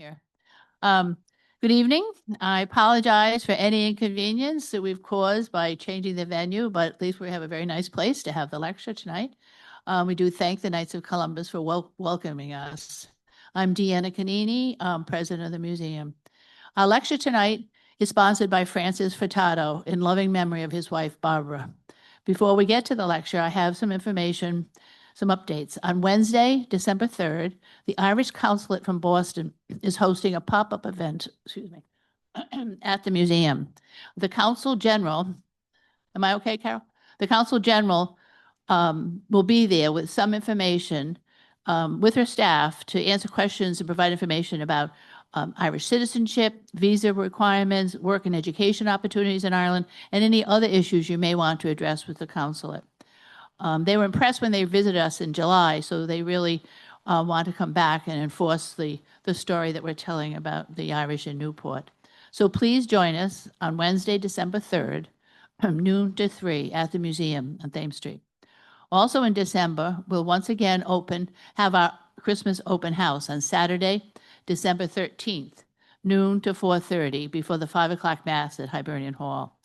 Here. Um, Good evening. I apologize for any inconvenience that we've caused by changing the venue, but at least we have a very nice place to have the lecture tonight. We do thank the Knights of Columbus for welcoming us. I'm Deanna Canini, president of the museum. Our lecture tonight is sponsored by Francis Furtado in loving memory of his wife, Barbara. Before we get to the lecture, I have some information, some updates. On Wednesday, December 3rd, the Irish Consulate from Boston is hosting a pop-up event, at the museum. The Consul General, am I okay, Carol? The Consul General will be there with some information with her staff to answer questions and provide information about Irish citizenship, visa requirements, work and education opportunities in Ireland, and any other issues you may want to address with the consulate. They were impressed when they visited us in July, so they really want to come back and enforce the story that we're telling about the Irish in Newport. So please join us on Wednesday, December 3rd, from noon to 3 at the museum on Thames Street. Also in December, we'll once again have our Christmas open house on Saturday, December 13th, noon to 4:30 before the 5 o'clock Mass at Hibernian Hall.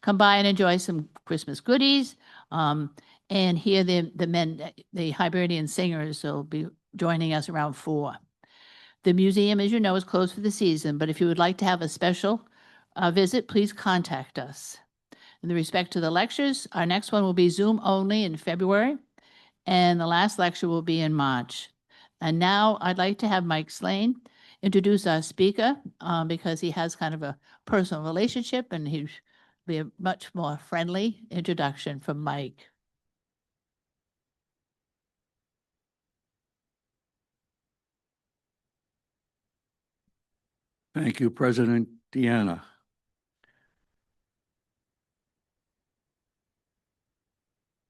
Come by and enjoy some Christmas goodies and hear the Hibernian singers will be joining us around 4. The museum, as you know, is closed for the season, but if you would like to have a special visit, please contact us. In respect to the lectures, our next one will be Zoom only in February, and the last lecture will be in March. And now I'd like to have Mike Slane introduce our speaker because he has kind of a personal relationship, and he'll be a much more friendly introduction from Mike. Thank you, President Deanna.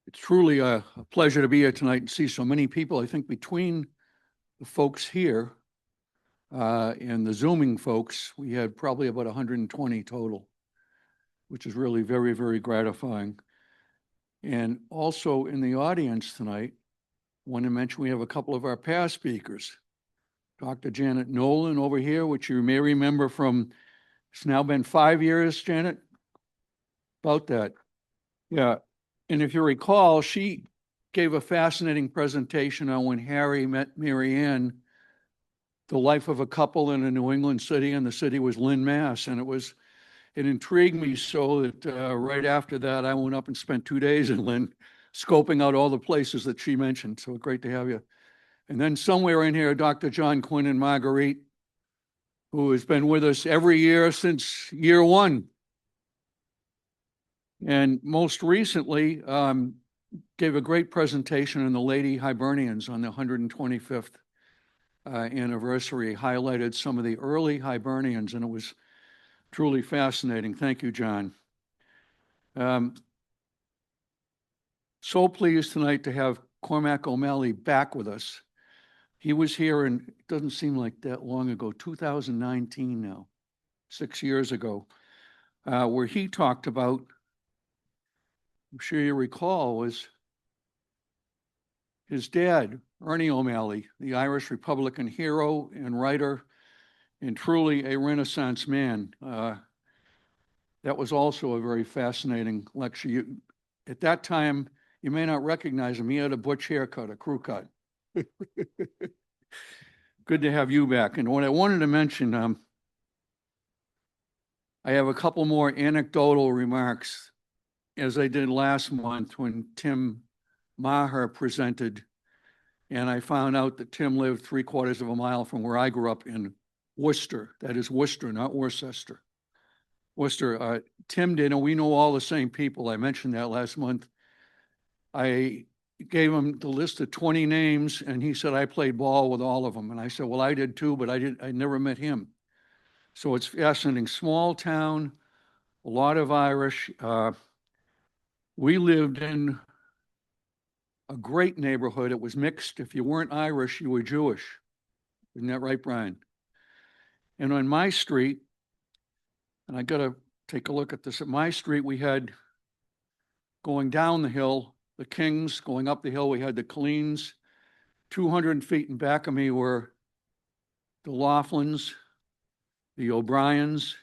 It's truly a pleasure to be here tonight and see so many people. I think between the folks here and the Zooming folks, we had probably about 120 total, which is really very, very gratifying. And also in the audience tonight, I want to mention we have a couple of our past speakers. Dr. Janet Nolan over here, which you may remember from, it's now been 5 years, Janet, about that. Yeah, and if you recall, she gave a fascinating presentation on when Harry met Marianne, the life of a couple in a New England city, and the city was Lynn, Mass. And it intrigued me so that right after that, I went up and spent 2 days in Lynn, scoping out all the places that she mentioned. So great to have you. And then somewhere in here, Dr. John Quinn and Marguerite, who has been with us every year since year one. And most recently, gave a great presentation on the Lady Hibernians on the 125th anniversary, highlighted some of the early Hibernians, and it was truly fascinating. Thank you, John. So pleased tonight to have Cormac O'Malley back with us. He was here, and it doesn't seem like that long ago, 2019 now, 6 years ago, where he talked about, I'm sure you recall, was his dad, Ernie O'Malley, the Irish Republican hero and writer, and truly a Renaissance man. That was also a very fascinating lecture. At that time, you may not recognize him. He had a butch haircut, a crew cut. Good to have you back. And what I wanted to mention, I have a couple more anecdotal remarks, as I did last month when Tim Maher presented, and I found out that Tim lived 3/4 of a mile from where I grew up in Worcester. That is Worcester, not Worcester. Worcester. Tim did, and we know all the same people. I mentioned that last month. I gave him the list of 20 names, and he said, I played ball with all of them. And I said, well, I did too, but I never met him. So it's fascinating. Small town, a lot of Irish. We lived in a great neighborhood. It was mixed. If you weren't Irish, you were Jewish. Isn't that right, Brian? And on my street, and I got to take a look at this, at my street, we had, going down the hill, the Kings. Going up the hill, we had the Colleens. 200 feet in back of me were the Laughlins, the O'Briens,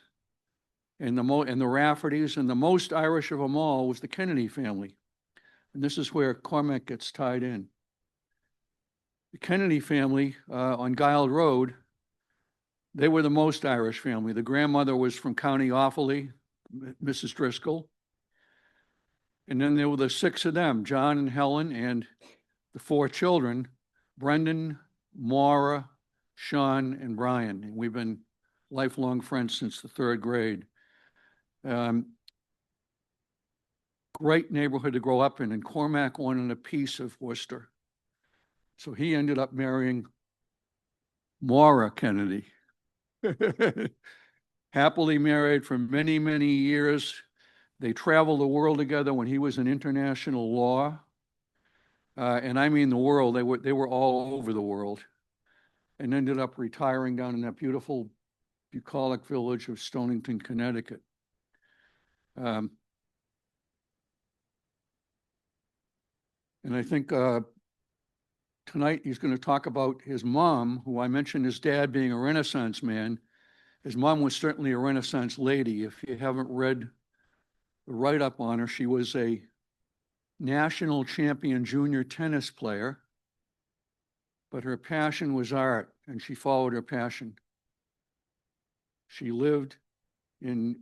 and the Raffertys, and the most Irish of them all was the Kennedy family. And this is where Cormac gets tied in. The Kennedy family on Guild Road, they were the most Irish family. The grandmother was from County Offaly, Mrs. Driscoll. And then there were the six of them, John and Helen, and the four children, Brendan, Maura, Sean, and Brian. And we've been lifelong friends since the third grade. Great neighborhood to grow up in, and Cormac wanted a piece of Worcester. So he ended up marrying Maura Kennedy. Happily married for many, many years. They traveled the world together when he was in international law. And I mean the world, they were all over the world, and ended up retiring down in that beautiful bucolic village of Stonington, Connecticut. And I think tonight he's going to talk about his mom, who I mentioned his dad being a Renaissance man. His mom was certainly a Renaissance lady. If you haven't read the write-up on her, she was a national champion junior tennis player, but her passion was art, and she followed her passion. She lived in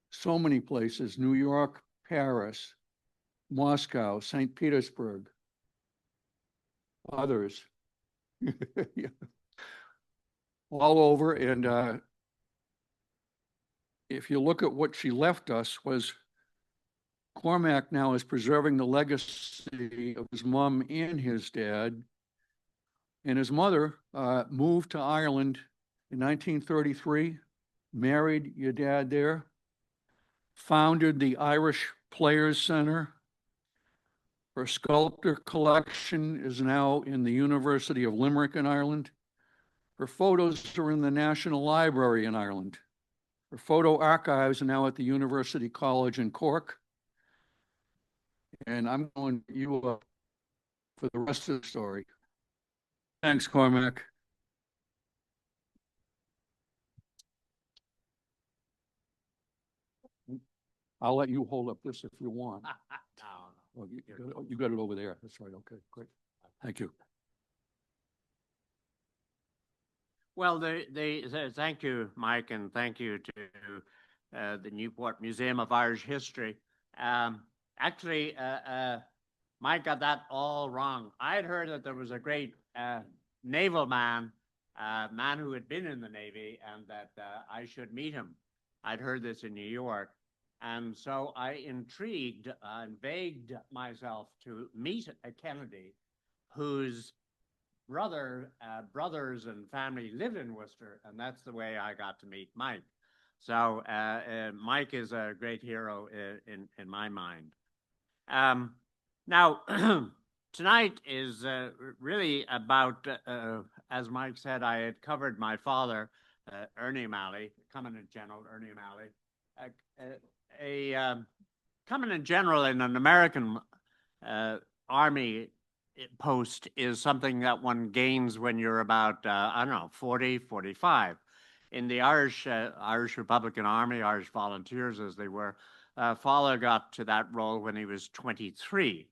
so many places: New York, Paris, Moscow, St. Petersburg, others, all over. And if you look at what she left us, was Cormac now is preserving the legacy of his mom and his dad. And his mother moved to Ireland in 1933, married your dad there, founded the Irish Players Center. Her sculptor collection is now in the University of Limerick in Ireland. Her photos are in the National Library in Ireland. Her photo archives are now at the University College in Cork. And I'm going to you up for the rest of the story. Thanks, Cormac. I'll let you hold up this if you want. Well, you got it over there. That's right. Okay, great. Thank you. Well, thank you, Mike, and thank you to the Newport Museum of Irish History. Actually, Mike got that all wrong. I had heard that there was a great naval man, man who had been in the Navy, and that I should meet him. I'd heard this in New York. And so I intrigued and begged myself to meet a Kennedy whose brothers and family lived in Worcester, and that's the way I got to meet Mike. So Mike is a great hero in my mind. Now, tonight is really about, as Mike said, I had covered my father, Ernie O'Malley, Commandant General Ernie O'Malley, a Commandant General in an American Army post is something that one gains when you're about, I don't know, 40, 45. In the Irish Republican Army, Irish Volunteers as they were, father got to that role when he was 23.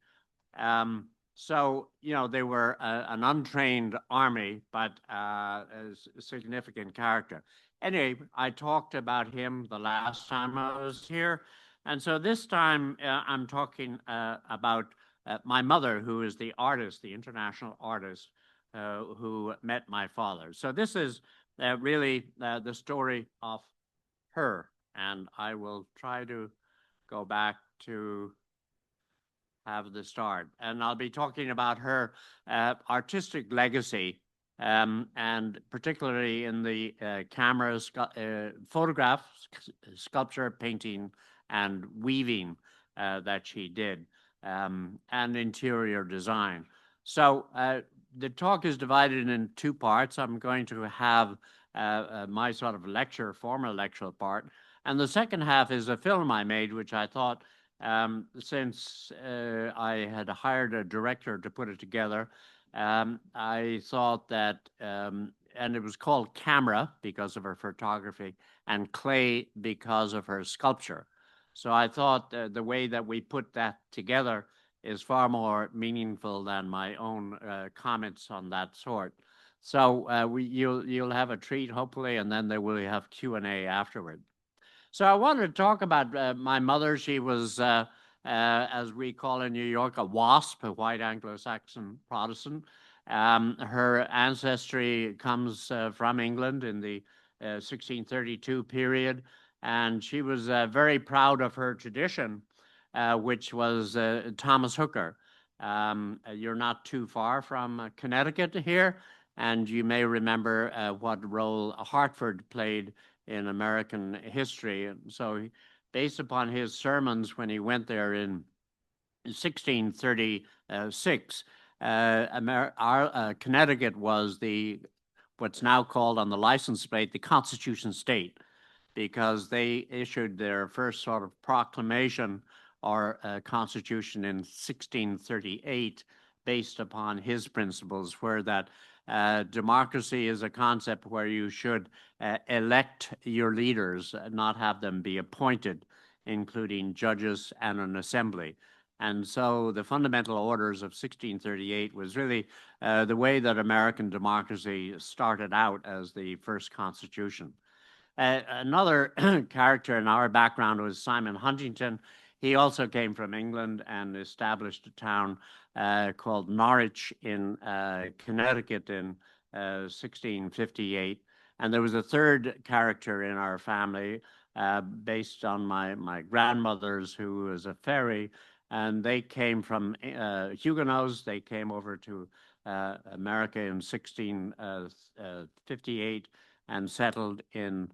So, you know, they were an untrained army, but a significant character. Anyway, I talked about him the last time I was here. And so this time I'm talking about my mother, who is the artist, the international artist, who met my father. So this is really the story of her. And I will try to go back to have the start. And I'll be talking about her artistic legacy, and particularly in the photograph, sculpture, painting, and weaving that she did, and interior design. So the talk is divided in two parts. I'm going to have my sort of formal lecture part. And the second half is a film I made, which I thought, since I had hired a director to put it together, I thought that, and it was called camera because of her photography, and clay because of her sculpture. So I thought the way that we put that together is far more meaningful than my own comments on that sort. So you'll have a treat hopefully, and then there will have Q&A afterward. So I wanted to talk about my mother. She was, as we call in New York, a WASP, a white Anglo-Saxon Protestant. Her ancestry comes from England in the 1632 period, and she was very proud of her tradition, which was Thomas Hooker. You're not too far from Connecticut here, and you may remember what role Hartford played in American history. And so based upon his sermons when he went there in 1636, Connecticut was what's now called on the license plate the Constitution State, because they issued their first sort of proclamation or constitution in 1638 based upon his principles, where that democracy is a concept where you should elect your leaders, not have them be appointed, including judges and an assembly. And so the fundamental orders of 1638 was really the way that American democracy started out as the first constitution. Another character in our background was Simon Huntington. He also came from England and established a town called Norwich in Connecticut in 1658. And there was a third character in our family based on my grandmother's, who was a fairy, and they came from Huguenots. They came over to America in 1658 and settled in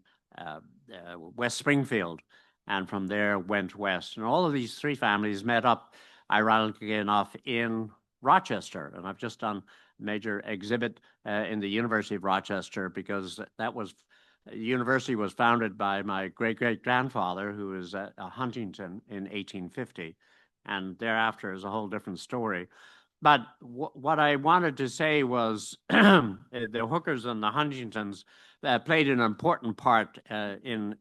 West Springfield, and from there went west. And all of these three families met up, ironically enough, in Rochester. And I've just done a major exhibit in the University of Rochester, because the university was founded by my great-great-grandfather, who was a Huntington in 1850. And thereafter is a whole different story. But what I wanted to say was the Hookers and the Huntingtons played an important part in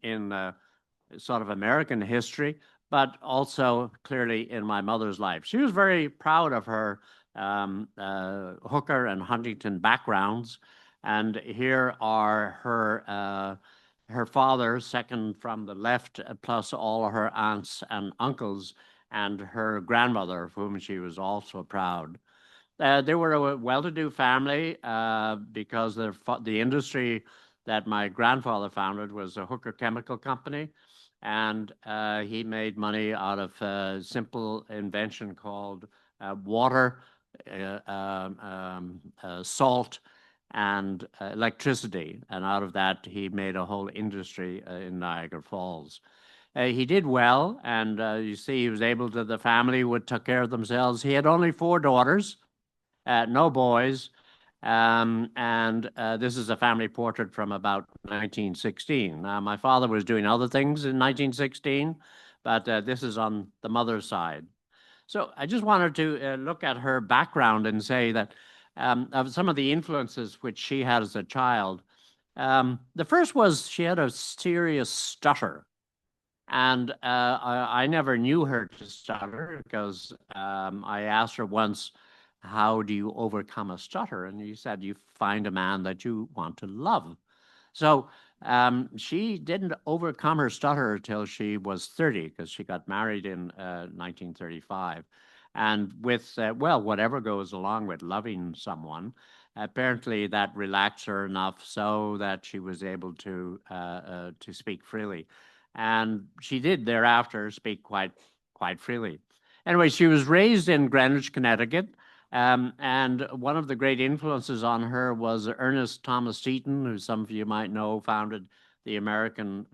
sort of American history, but also clearly in my mother's life. She was very proud of her Hooker and Huntington backgrounds, and here are her father, second from the left, plus all her aunts and uncles, and her grandmother, of whom she was also proud. They were a well-to-do family because the industry that my grandfather founded was a Hooker Chemical Company, and he made money out of a simple invention called water, salt, and electricity. And out of that, he made a whole industry in Niagara Falls. He did well, and you see, he was able to, the family would take care of themselves. He had only 4 daughters, no boys, and this is a family portrait from about 1916. Now, my father was doing other things in 1916, but this is on the mother's side. So I just wanted to look at her background and say that of some of the influences which she had as a child. The first was she had a serious stutter. And I never knew her to stutter, because I asked her once, how do you overcome a stutter? And she said, you find a man that you want to love. So she didn't overcome her stutter until she was 30, because she got married in 1935. And with, well, whatever goes along with loving someone, apparently that relaxed her enough so that she was able to speak freely. And she did thereafter speak quite freely. Anyway, she was raised in Greenwich, Connecticut, and one of the great influences on her was Ernest Thomas Seton, who some of you might know founded the American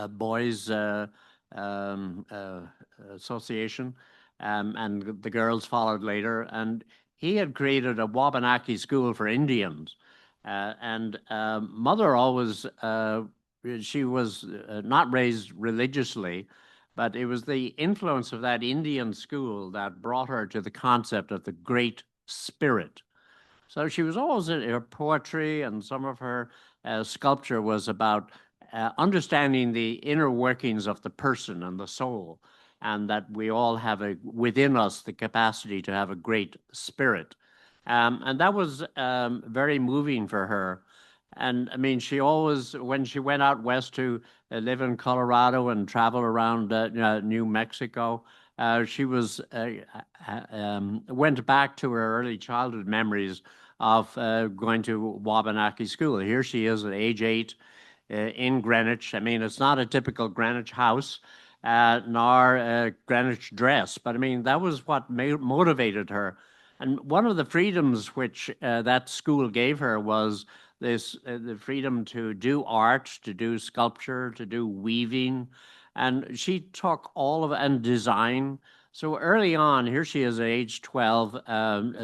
Boys Association, and the girls followed later. And he had created a Wabanaki school for Indians. And mother always, she was not raised religiously, but it was the influence of that Indian school that brought her to the concept of the great spirit. So she was always in her poetry, and some of her sculpture was about understanding the inner workings of the person and the soul, and that we all have within us the capacity to have a great spirit. And that was very moving for her. And I mean, she always, when she went out west to live in Colorado and travel around New Mexico, she was went back to her early childhood memories of going to Wabanaki School. Here she is at age 8 in Greenwich. I mean, it's not a typical Greenwich house, nor a Greenwich dress, but I mean, that was what motivated her. And one of the freedoms which that school gave her was this the freedom to do art, to do sculpture, to do weaving, and she took all of it, and design. So early on, here she is at age 12,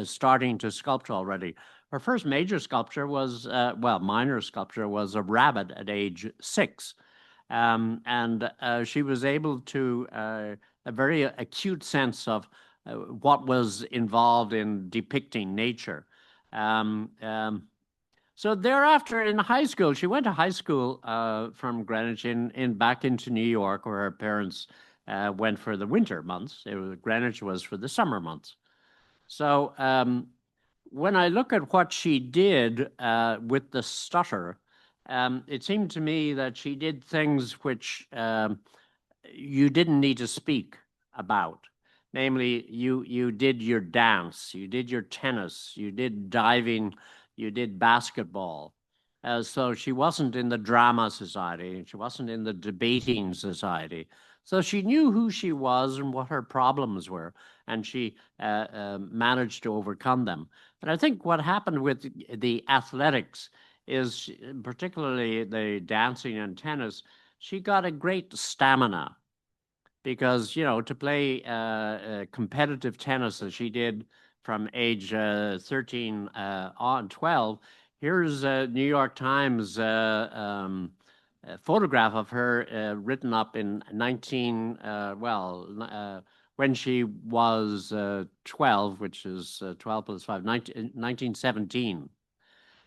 starting to sculpt already. Her first major sculpture was, minor sculpture was a rabbit at age 6. And she was able to, a very acute sense of what was involved in depicting nature. So thereafter, in high school, she went to high school from Greenwich back into New York, where her parents went for the winter months. Greenwich was for the summer months. So when I look at what she did with the stutter, it seemed to me that she did things which you didn't need to speak about. Namely, you did your dance, you did your tennis, you did diving, you did basketball. So she wasn't in the drama society, she wasn't in the debating society. So she knew who she was and what her problems were, and she managed to overcome them. And I think what happened with the athletics is, particularly the dancing and tennis, she got a great stamina. Because, you know, to play competitive tennis as she did from age 13 on 12, here's a New York Times photograph of her written up in when she was 12, which is 12 plus 5, 1917.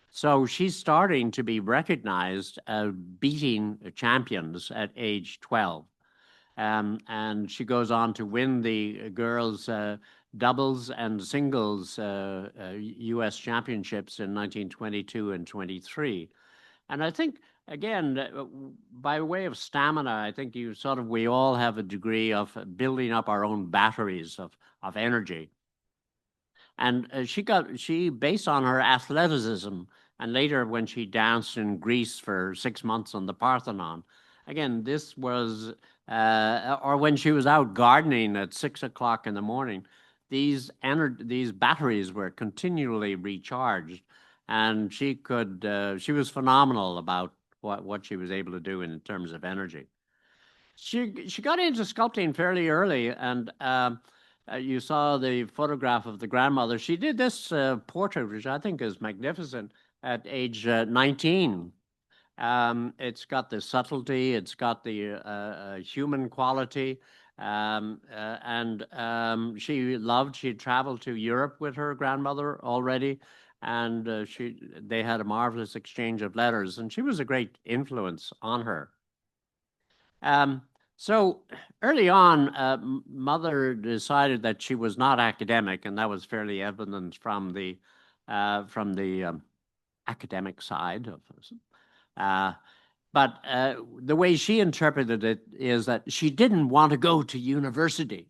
So she's starting to be recognized beating champions at age 12. And she goes on to win the girls' doubles and singles U.S. championships in 1922 and 23. And I think, again, by way of stamina, I think we all have a degree of building up our own batteries of energy. And she, based on her athleticism, and later when she danced in Greece for 6 months on the Parthenon, again, this was, or when she was out gardening at 6 o'clock in the morning, these batteries were continually recharged, and she was phenomenal about what she was able to do in terms of energy. She got into sculpting fairly early, and you saw the photograph of the grandmother. She did this portrait, which I think is magnificent, at age 19. It's got the subtlety, it's got the human quality, and she traveled to Europe with her grandmother already, and they had a marvelous exchange of letters, and she was a great influence on her. So early on, Mother decided that she was not academic, and that was fairly evident from the academic side of but the way she interpreted it is that she didn't want to go to university.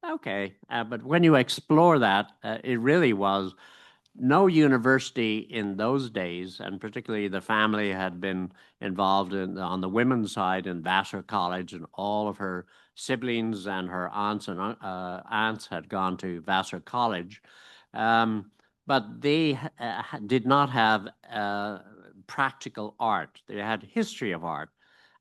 Okay, but when you explore that, it really was no university in those days, and particularly the family had been involved on the women's side in Vassar College, and all of her siblings and her aunts had gone to Vassar College. But they did not have practical art. They had history of art,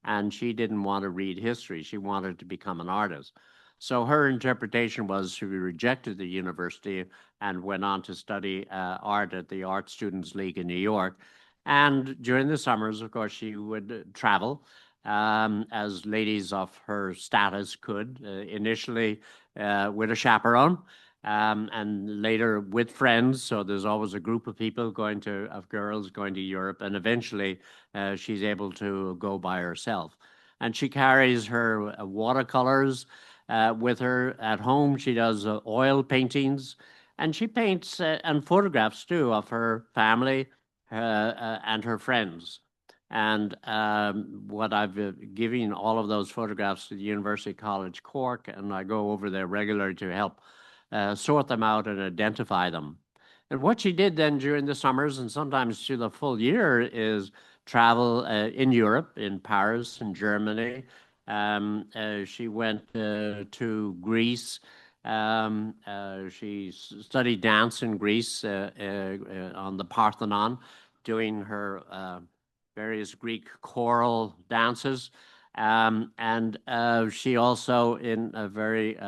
and she didn't want to read history. She wanted to become an artist. So her interpretation was she rejected the university and went on to study art at the Art Students League in New York. And during the summers, of course, she would travel as ladies of her status could, initially with a chaperone. and later with friends. So there's always a group of people of girls going to Europe, and eventually she's able to go by herself. And she carries her watercolors with her at home. She does oil paintings, and she paints and photographs too of her family and her friends. And what I've given all of those photographs to the University College Cork, and I go over there regularly to help sort them out and identify them. And what she did then during the summers and sometimes through the full year is travel in Europe, in Paris, in Germany. She went to Greece. She studied dance in Greece on the Parthenon, doing her various Greek choral dances. And she also, in a very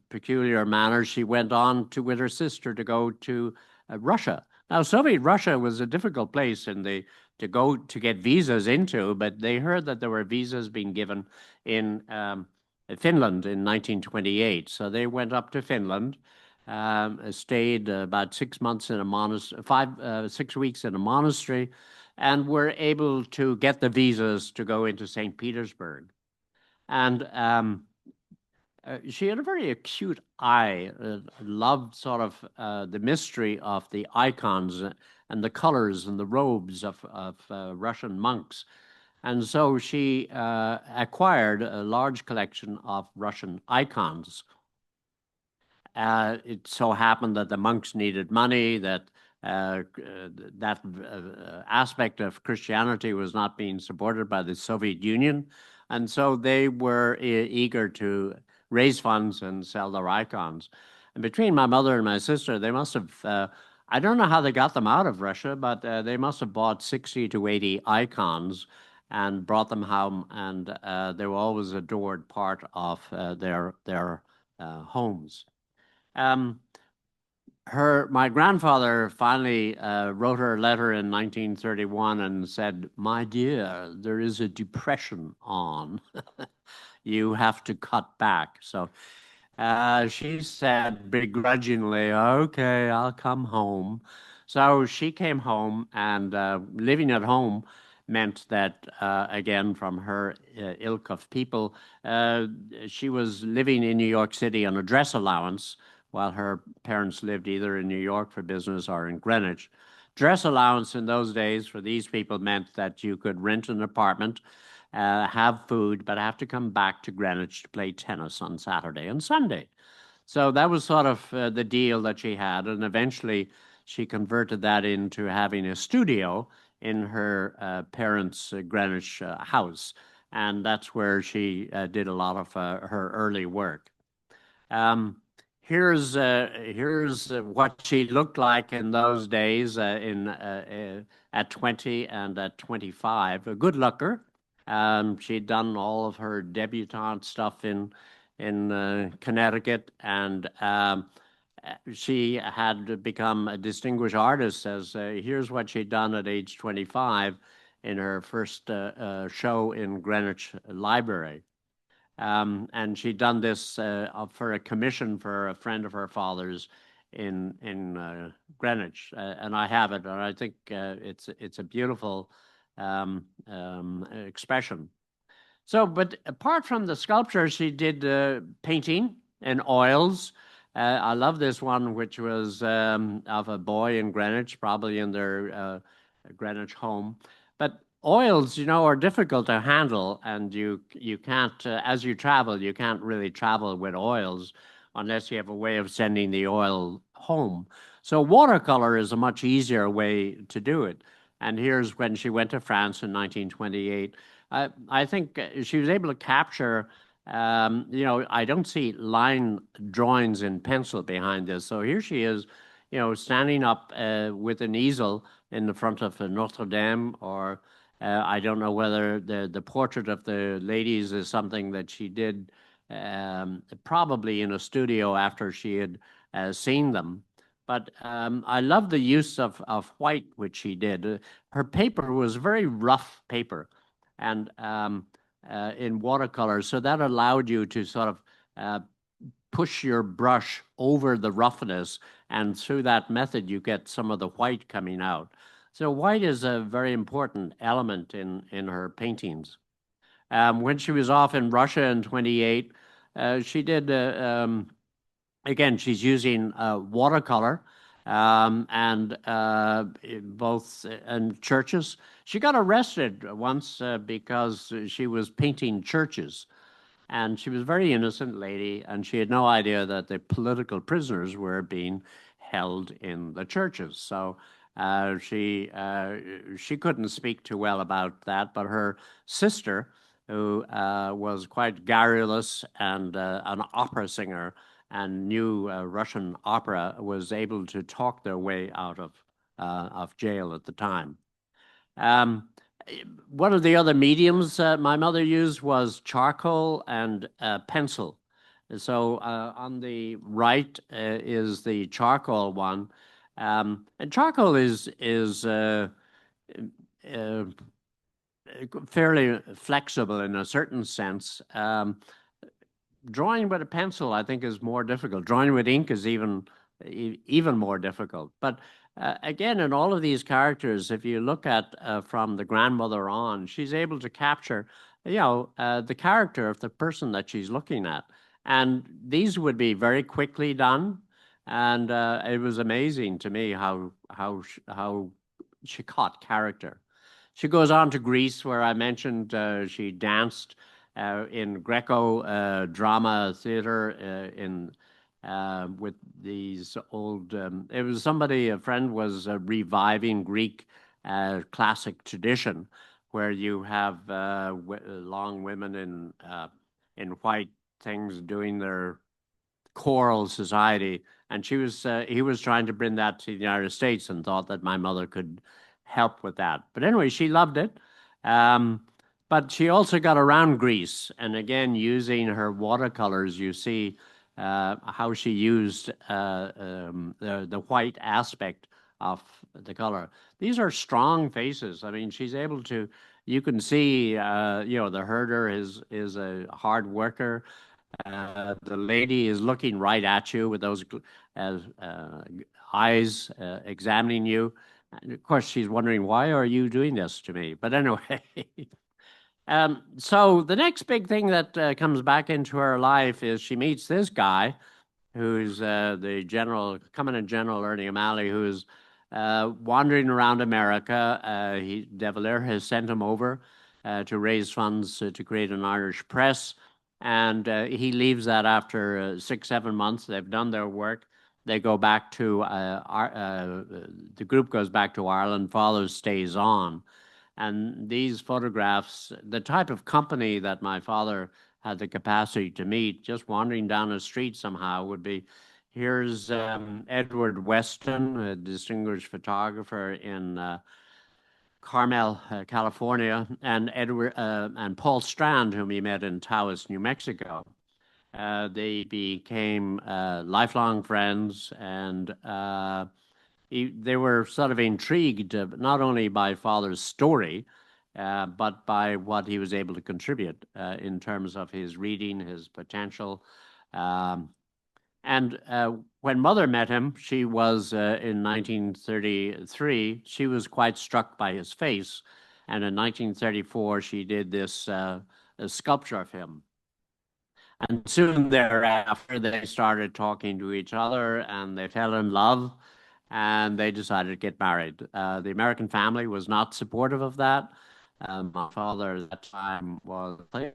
peculiar manner, she went on to, with her sister, to go to Russia. Now, Soviet Russia was a difficult place to go to get visas into, but they heard that there were visas being given in Finland in 1928. So they went up to Finland, stayed about 6 months in a monastery, 6 weeks in a monastery, and were able to get the visas to go into St. Petersburg. And she had a very acute eye, loved sort of the mystery of the icons and the colors and the robes of Russian monks. And so she acquired a large collection of Russian icons. It so happened that the monks needed money, that aspect of Christianity was not being supported by the Soviet Union. And so they were eager to raise funds and sell their icons. And between my mother and my sister, they must have, I don't know how they got them out of Russia, but they must have bought 60 to 80 icons and brought them home. And they were always adored part of their homes. My grandfather finally wrote her a letter in 1931 and said, "My dear, there is a depression on. You have to cut back." So she said begrudgingly, "Okay, I'll come home." So she came home, and living at home meant that, again, from her ilk of people, she was living in New York City on a dress allowance, while her parents lived either in New York for business or in Greenwich. Dress allowance in those days for these people meant that you could rent an apartment, have food, but have to come back to Greenwich to play tennis on Saturday and Sunday. So that was sort of the deal that she had. And eventually she converted that into having a studio in her parents' Greenwich house. And that's where she did a lot of her early work. Here's what she looked like in those days at 20 and at 25. A good looker. She'd done all of her debutante stuff in Connecticut, and she had become a distinguished artist. As here's what she'd done at age 25 in her first show in Greenwich Library. And she'd done this for a commission for a friend of her father's in Greenwich, and I have it, and I think it's a beautiful expression. So, but apart from the sculpture, she did painting in oils. I love this one, which was of a boy in Greenwich, probably in their Greenwich home. But oils, are difficult to handle, and you can't, as you travel, you can't really travel with oils unless you have a way of sending the oil home. So watercolor is a much easier way to do it. And here's when she went to France in 1928. I think she was able to capture, I don't see line drawings in pencil behind this. So here she is, standing up with an easel in the front of Notre Dame, or I don't know whether the portrait of the ladies is something that she did probably in a studio after she had seen them. But I love the use of white, which she did. Her paper was very rough paper, and in watercolor, so that allowed you to sort of push your brush over the roughness, and through that method you get some of the white coming out. So white is a very important element in her paintings. When she was off in Russia in 28, she did, again, she's using watercolor and both in churches. She got arrested once because she was painting churches. And she was a very innocent lady, and she had no idea that the political prisoners were being held in the churches. So she couldn't speak too well about that, but her sister, who was quite garrulous and an opera singer and knew Russian opera, was able to talk their way out of jail at the time. One of the other mediums my mother used was charcoal and pencil. So on the right is the charcoal one. And charcoal is fairly flexible in a certain sense. Drawing with a pencil, I think, is more difficult. Drawing with ink is even more difficult. But again, in all of these characters, if you look at from the grandmother on, she's able to capture, the character of the person that she's looking at. And these would be very quickly done. And it was amazing to me how she caught character. She goes on to Greece, where I mentioned she danced in Greco drama theater in with these old. It was somebody, a friend was reviving Greek classic tradition, where you have long women in white things doing their choral society, and he was trying to bring that to the United States and thought that my mother could help with that. But anyway, she loved it. But she also got around Greece, and again, using her watercolors, you see how she used the white aspect of the color. These are strong faces. I mean, she's able to. You can see, the herder is a hard worker. The lady is looking right at you with those eyes examining you. And of course, she's wondering, why are you doing this to me? But anyway. So the next big thing that comes back into her life is she meets this guy who's the commandant general Ernie O'Malley, who's wandering around America. De Valera has sent him over to raise funds to create an Irish press. And he leaves that after 6-7 months. They've done their work. They go back to, the group goes back to Ireland. Father stays on. And these photographs, the type of company that my father had the capacity to meet, just wandering down a street somehow, would be, here's Edward Weston, a distinguished photographer in Carmel, California, and Paul Strand, whom he met in Taos, New Mexico. They became lifelong friends, and they were sort of intrigued not only by Father's story, but by what he was able to contribute in terms of his reading, his potential. And when Mother met him, she was in 1933, she was quite struck by his face. And in 1934, she did this sculpture of him. And soon thereafter, they started talking to each other, and they fell in love, and they decided to get married. The American family was not supportive of that. My father at that time was a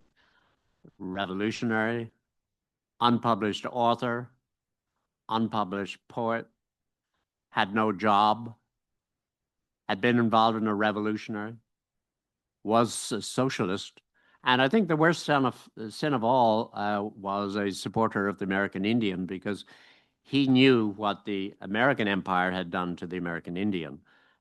revolutionary, unpublished author, unpublished poet, had no job, had been involved in a revolutionary, was a socialist. And I think the worst sin of all was a supporter of the American Indian, because he knew what the American empire had done to the American Indian.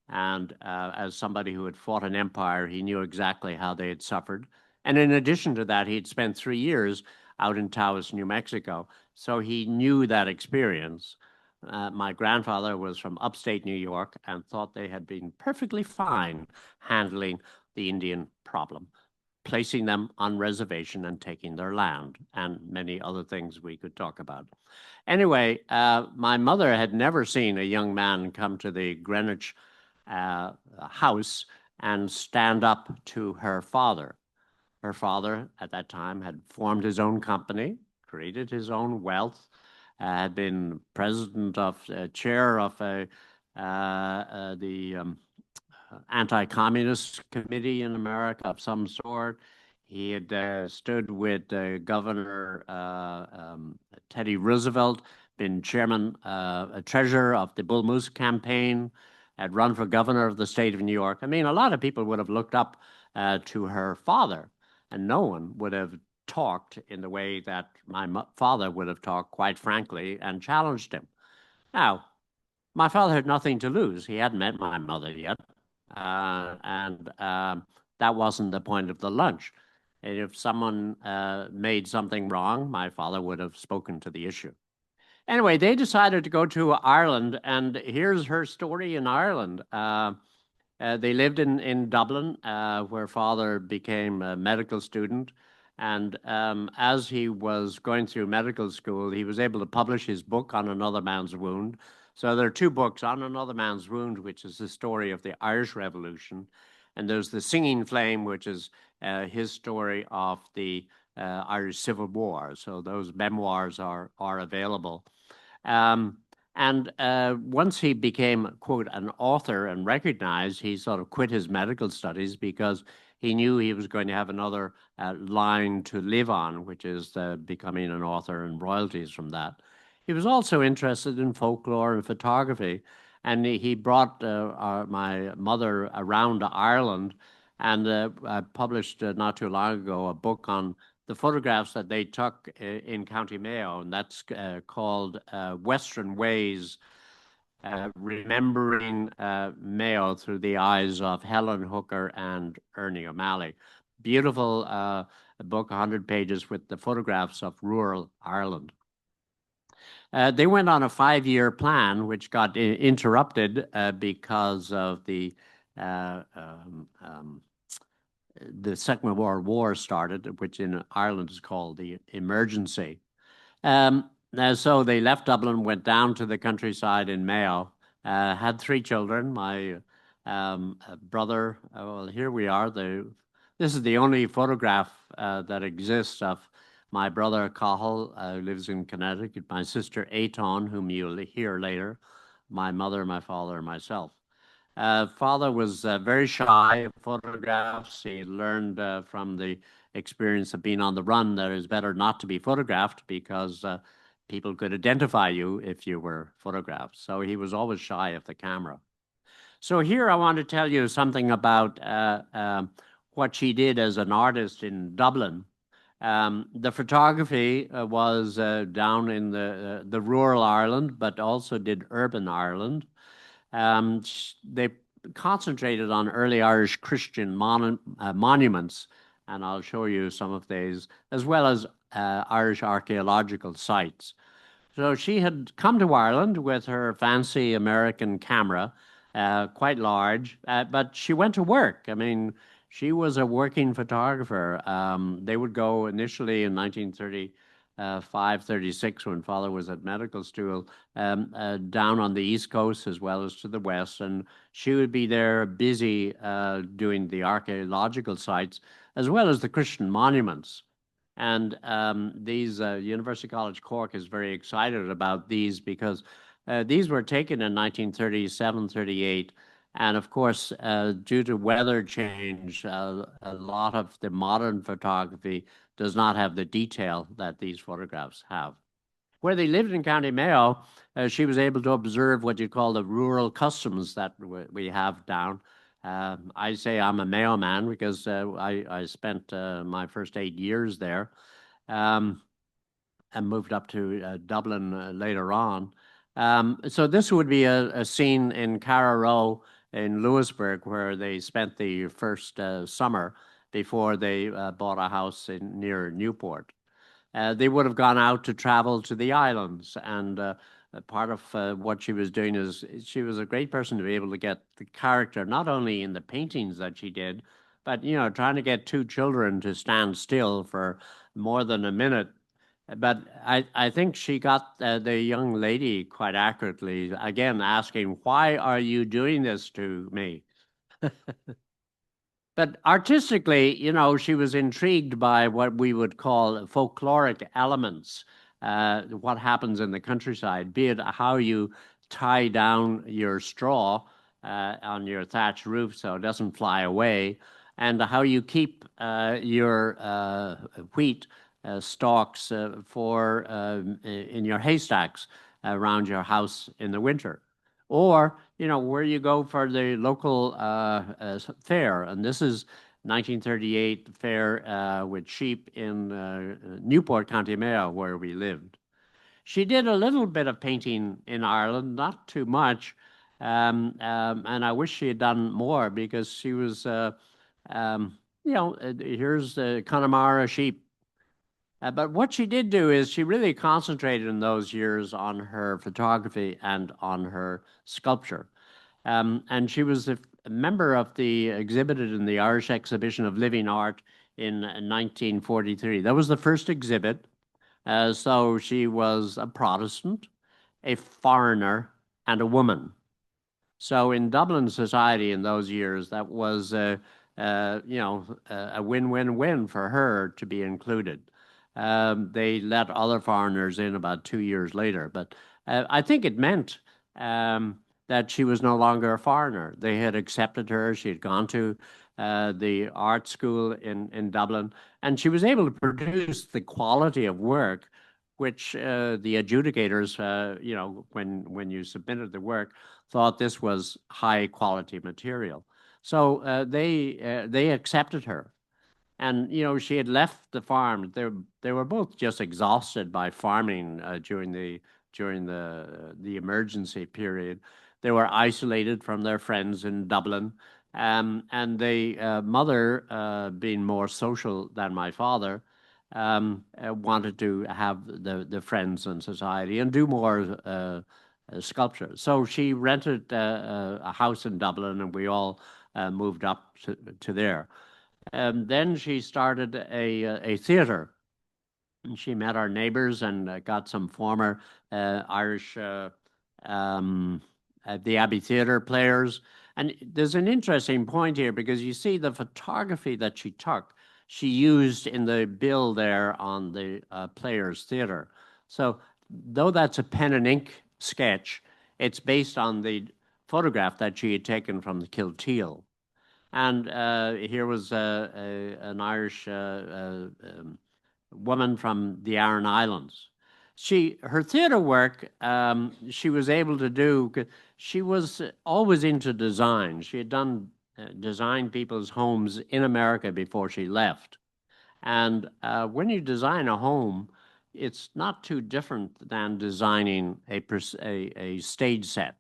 And as somebody who had fought an empire, he knew exactly how they had suffered. And in addition to that, he'd spent 3 years out in Taos, New Mexico. So he knew that experience. My grandfather was from upstate New York and thought they had been perfectly fine handling the Indian problem. placing them on reservation and taking their land, and many other things we could talk about. Anyway, my mother had never seen a young man come to the Greenwich house and stand up to her father. Her father at that time had formed his own company, created his own wealth, had been president of, chair of the anti-communist committee in America of some sort. He had stood with Governor Teddy Roosevelt, been chairman, treasurer of the Bull Moose campaign, had run for governor of the state of New York. I mean, a lot of people would have looked up to her father, and no one would have talked in the way that my father would have talked, quite frankly, and challenged him. Now, my father had nothing to lose. He hadn't met my mother yet. And that wasn't the point of the lunch. And if someone made something wrong, my father would have spoken to the issue. Anyway, they decided to go to Ireland, and here's her story in Ireland. They lived in Dublin, where father became a medical student. And as he was going through medical school, he was able to publish his book On Another Man's Wound. So there are two books, On Another Man's Wound, which is the story of the Irish Revolution, and there's The Singing Flame, which is his story of the Irish Civil War. So those memoirs are available. Once he became, quote, an author and recognized, he sort of quit his medical studies because he knew he was going to have another line to live on, which is becoming an author and royalties from that. He was also interested in folklore and photography, and he brought my mother around Ireland, and published not too long ago a book on the photographs that they took in County Mayo, and that's called Western Ways, Remembering Mayo Through the Eyes of Helen Hooker and Ernie O'Malley. Beautiful book, 100 pages, with the photographs of rural Ireland. They went on a 5-year plan, which got interrupted because of the Second World War started, which in Ireland is called the emergency. So they left Dublin, went down to the countryside in Mayo, had 3 children. My brother, well, here we are. This is the only photograph that exists of my brother Cathal, who lives in Connecticut, my sister Aton, whom you'll hear later, my mother, my father, and myself. Father was very shy of photographs. He learned from the experience of being on the run that it's better not to be photographed because people could identify you if you were photographed. So he was always shy of the camera. So here I want to tell you something about what she did as an artist in Dublin. The photography was down in the rural Ireland, but also did urban Ireland. They concentrated on early Irish Christian monuments, and I'll show you some of these, as well as Irish archaeological sites. So she had come to Ireland with her fancy American camera, quite large, but she went to work. I mean, she was a working photographer. They would go initially in 1935, 36, when father was at medical school, down on the East Coast as well as to the West. And she would be there busy doing the archaeological sites as well as the Christian monuments. And these University College Cork is very excited about these because these were taken in 1937, 38. And of course, due to weather change, a lot of the modern photography does not have the detail that these photographs have. Where they lived in County Mayo, she was able to observe what you call the rural customs that we have down. I say I'm a Mayo man because I spent my first 8 years there and moved up to Dublin later on. So this would be a scene in Carraroe in Louisburg, where they spent the first summer before they bought a house near Newport. They would have gone out to travel to the islands, and part of what she was doing is she was a great person to be able to get the character, not only in the paintings that she did, But, you know, trying to get two children to stand still for more than a minute. But I think she got the young lady quite accurately, again, asking, why are you doing this to me? But artistically, you know, she was intrigued by what we would call folkloric elements, what happens in the countryside, be it how you tie down your straw on your thatched roof so it doesn't fly away, and how you keep your wheat stalks in your haystacks around your house in the winter. Or, you know, where you go for the local fair. And this is 1938 fair with sheep in Newport, County Mayo, where we lived. She did a little bit of painting in Ireland, not too much. And I wish she had done more because she was, you know, here's the Connemara sheep. But what she did do is she really concentrated in those years on her photography and on her sculpture. And she was a member of the exhibited in the Irish Exhibition of Living Art in 1943. That was the first exhibit. So she was a Protestant, a foreigner, and a woman. So in Dublin society in those years, that was you know, a win-win-win for her to be included. They let other foreigners in about 2 years later, but I think it meant that she was no longer a foreigner. They had accepted her. She had gone to the art school in Dublin, and she was able to produce the quality of work which the adjudicators, you know, when you submitted the work, thought this was high quality material. So they accepted her. And, you know, she had left the farm. They were both just exhausted by farming during the emergency period. They were isolated from their friends in Dublin. And the mother, being more social than my father, wanted to have the friends and society and do more sculpture. So she rented a house in Dublin, and we all moved up to there. Then she started a theater. And she met our neighbors and got some former Irish the Abbey Theatre players. And there's an interesting point here because you see the photography that she took, she used in the bill there on the Players Theatre. So though that's a pen and ink sketch, it's based on the photograph that she had taken from the Kilteal. And here was an Irish woman from the Aran Islands. Her theater work, she was able to do. She was always into design. She had done designed people's homes in America before she left. And when you design a home, it's not too different than designing a stage set.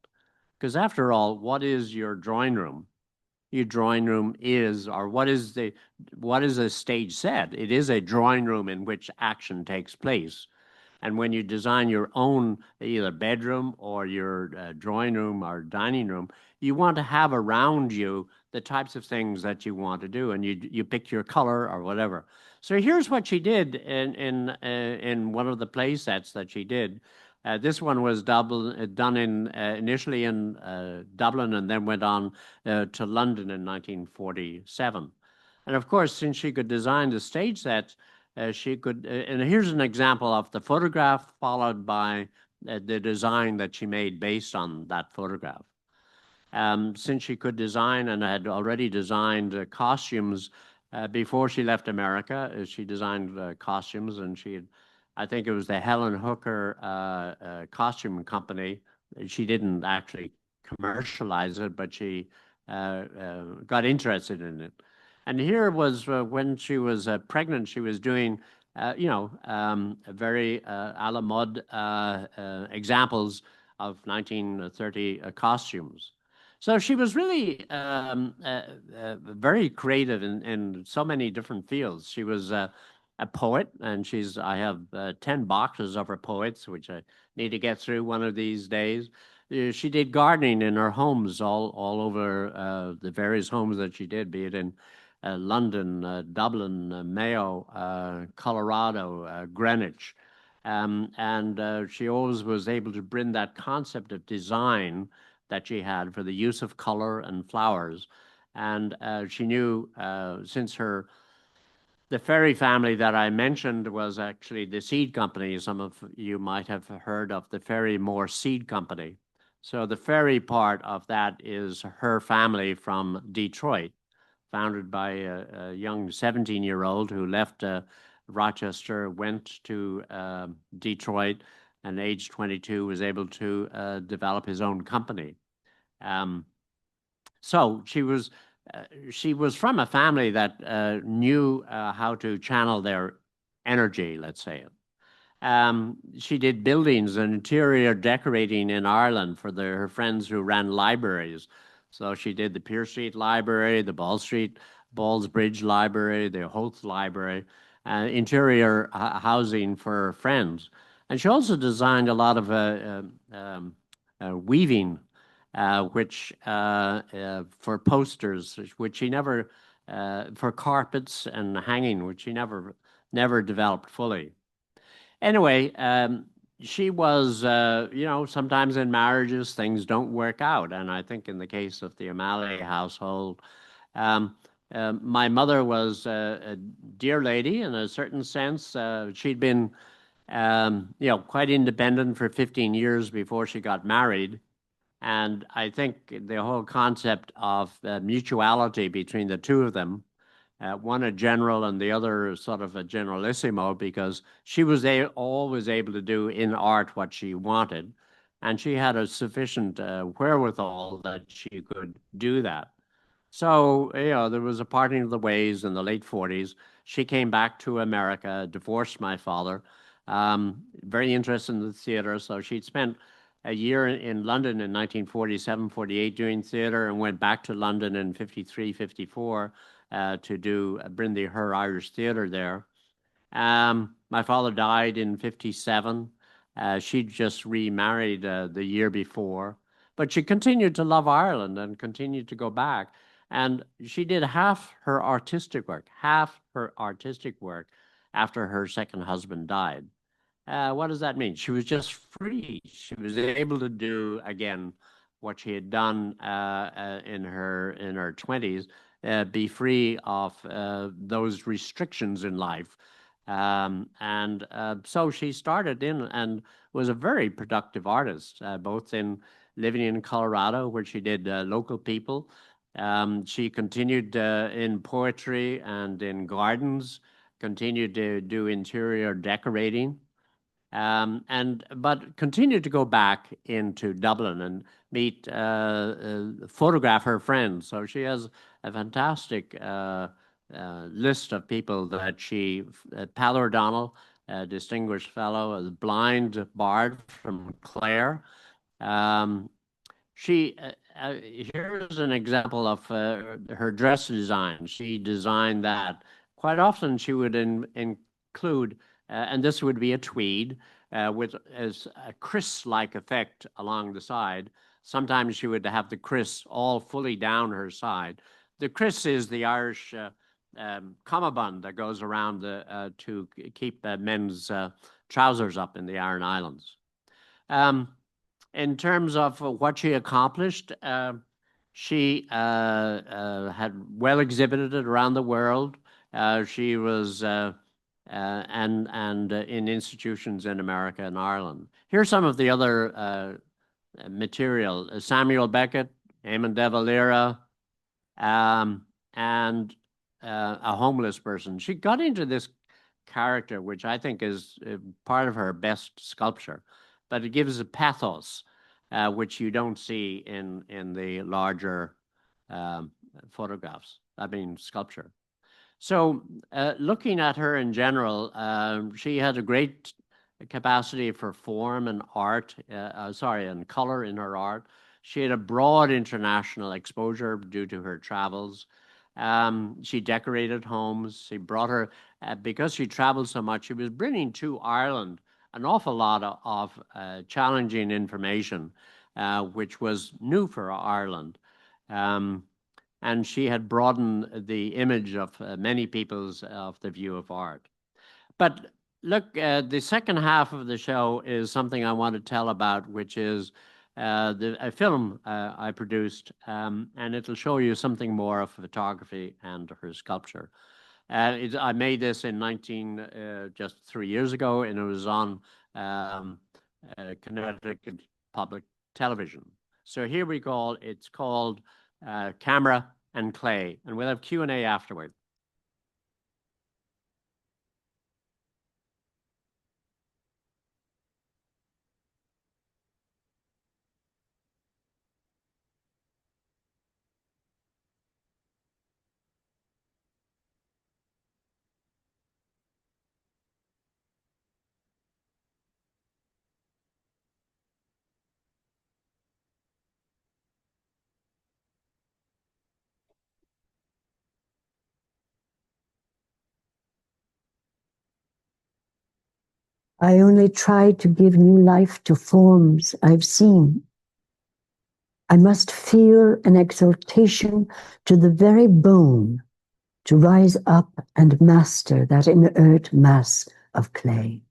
Because after all, what is your drawing room? Your drawing room is, or what is a stage set? It is a drawing room in which action takes place. And when you design your own either bedroom or your drawing room or dining room, you want to have around you the types of things that you want to do, and you pick your color or whatever. So here's what she did in one of the play sets that she did. This one was done initially in Dublin and then went on to London in 1947. And of course, since she could design the stage sets, she could, and here's an example of the photograph followed by the design that she made based on that photograph. Since she could design and had already designed costumes before she left America, she designed costumes, and she had, I think it was the Helen Hooker costume company. She didn't actually commercialize it, but she got interested in it. And here was when she was pregnant, she was doing, very a la mode examples of 1930 costumes. So she was really very creative in so many different fields. She was a poet, and I have 10 boxes of her poets, which I need to get through one of these days. She did gardening in her homes all over the various homes that she did, be it in London, Dublin, Mayo, Colorado, Greenwich. And she always was able to bring that concept of design that she had for the use of color and flowers. And she knew since the Ferry family that I mentioned was actually the seed company. Some of you might have heard of the Ferry Moore Seed Company. So the Ferry part of that is her family from Detroit, founded by a young 17-year-old who left Rochester, went to Detroit, and age 22 was able to develop his own company. So she was from a family that knew how to channel their energy, let's say. She did buildings and interior decorating in Ireland for her friends who ran libraries. So she did the Pearse Street Library, the Ballsbridge Library, the Howth Library, interior housing for friends. And she also designed a lot of weaving, which for posters, which she never, for carpets and hanging, which she never developed fully. Anyway, she was, sometimes in marriages things don't work out, and I think in the case of the O'Malley household, my mother was a dear lady in a certain sense. She'd been, quite independent for 15 years before she got married. And I think the whole concept of mutuality between the two of them, one a general and the other sort of a generalissimo, because she was always able to do in art what she wanted. And she had a sufficient wherewithal that she could do that. So, there was a parting of the ways in the late 40s. She came back to America, divorced my father, very interested in the theater. So she'd spent a year in London in 1947, 48 doing theater, and went back to London in 53, 54 to bring her Irish theater there. My father died in 57. She'd just remarried the year before, but she continued to love Ireland and continued to go back. And she did half her artistic work after her second husband died. What does that mean? She was just free. She was able to do, again, what she had done in her 20s, be free of those restrictions in life. So she started in and was a very productive artist, both in living in Colorado, where she did local people. She continued in poetry and in gardens, continued to do interior decorating. But continued to go back into Dublin and meet, photograph her friends. So she has a fantastic list of people that Pal O'Donnell, a distinguished fellow, a blind bard from Clare. Here's an example of her dress design. She designed that. Quite often she would include and this would be a tweed with as a kriss-like effect along the side. Sometimes she would have the kriss all fully down her side. The kriss is the Irish cummerbund that goes around to keep men's trousers up in the Aran Islands. In terms of what she accomplished, she had well exhibited around the world. She was in institutions in America and Ireland. Here's some of the other material: Samuel Beckett, Eamon de Valera, and a homeless person. She got into this character, which I think is part of her best sculpture, but it gives a pathos, which you don't see in the larger sculpture. So looking at her in general, she had a great capacity for form and and color in her art. She had a broad international exposure due to her travels. She decorated homes. She brought because she traveled so much, she was bringing to Ireland an awful lot of challenging information, which was new for Ireland. and she had broadened the image of many people's of the view of art. But look, the second half of the show is something I want to tell about, which is a film I produced, and it'll show you something more of photography and her sculpture. I made this in just 3 years ago, and it was on Connecticut Public Television. So here we go. It's called Camera and Clay, and we'll have Q&A afterward. I only try to give new life to forms I've seen. I must feel an exaltation to the very bone to rise up and master that inert mass of clay.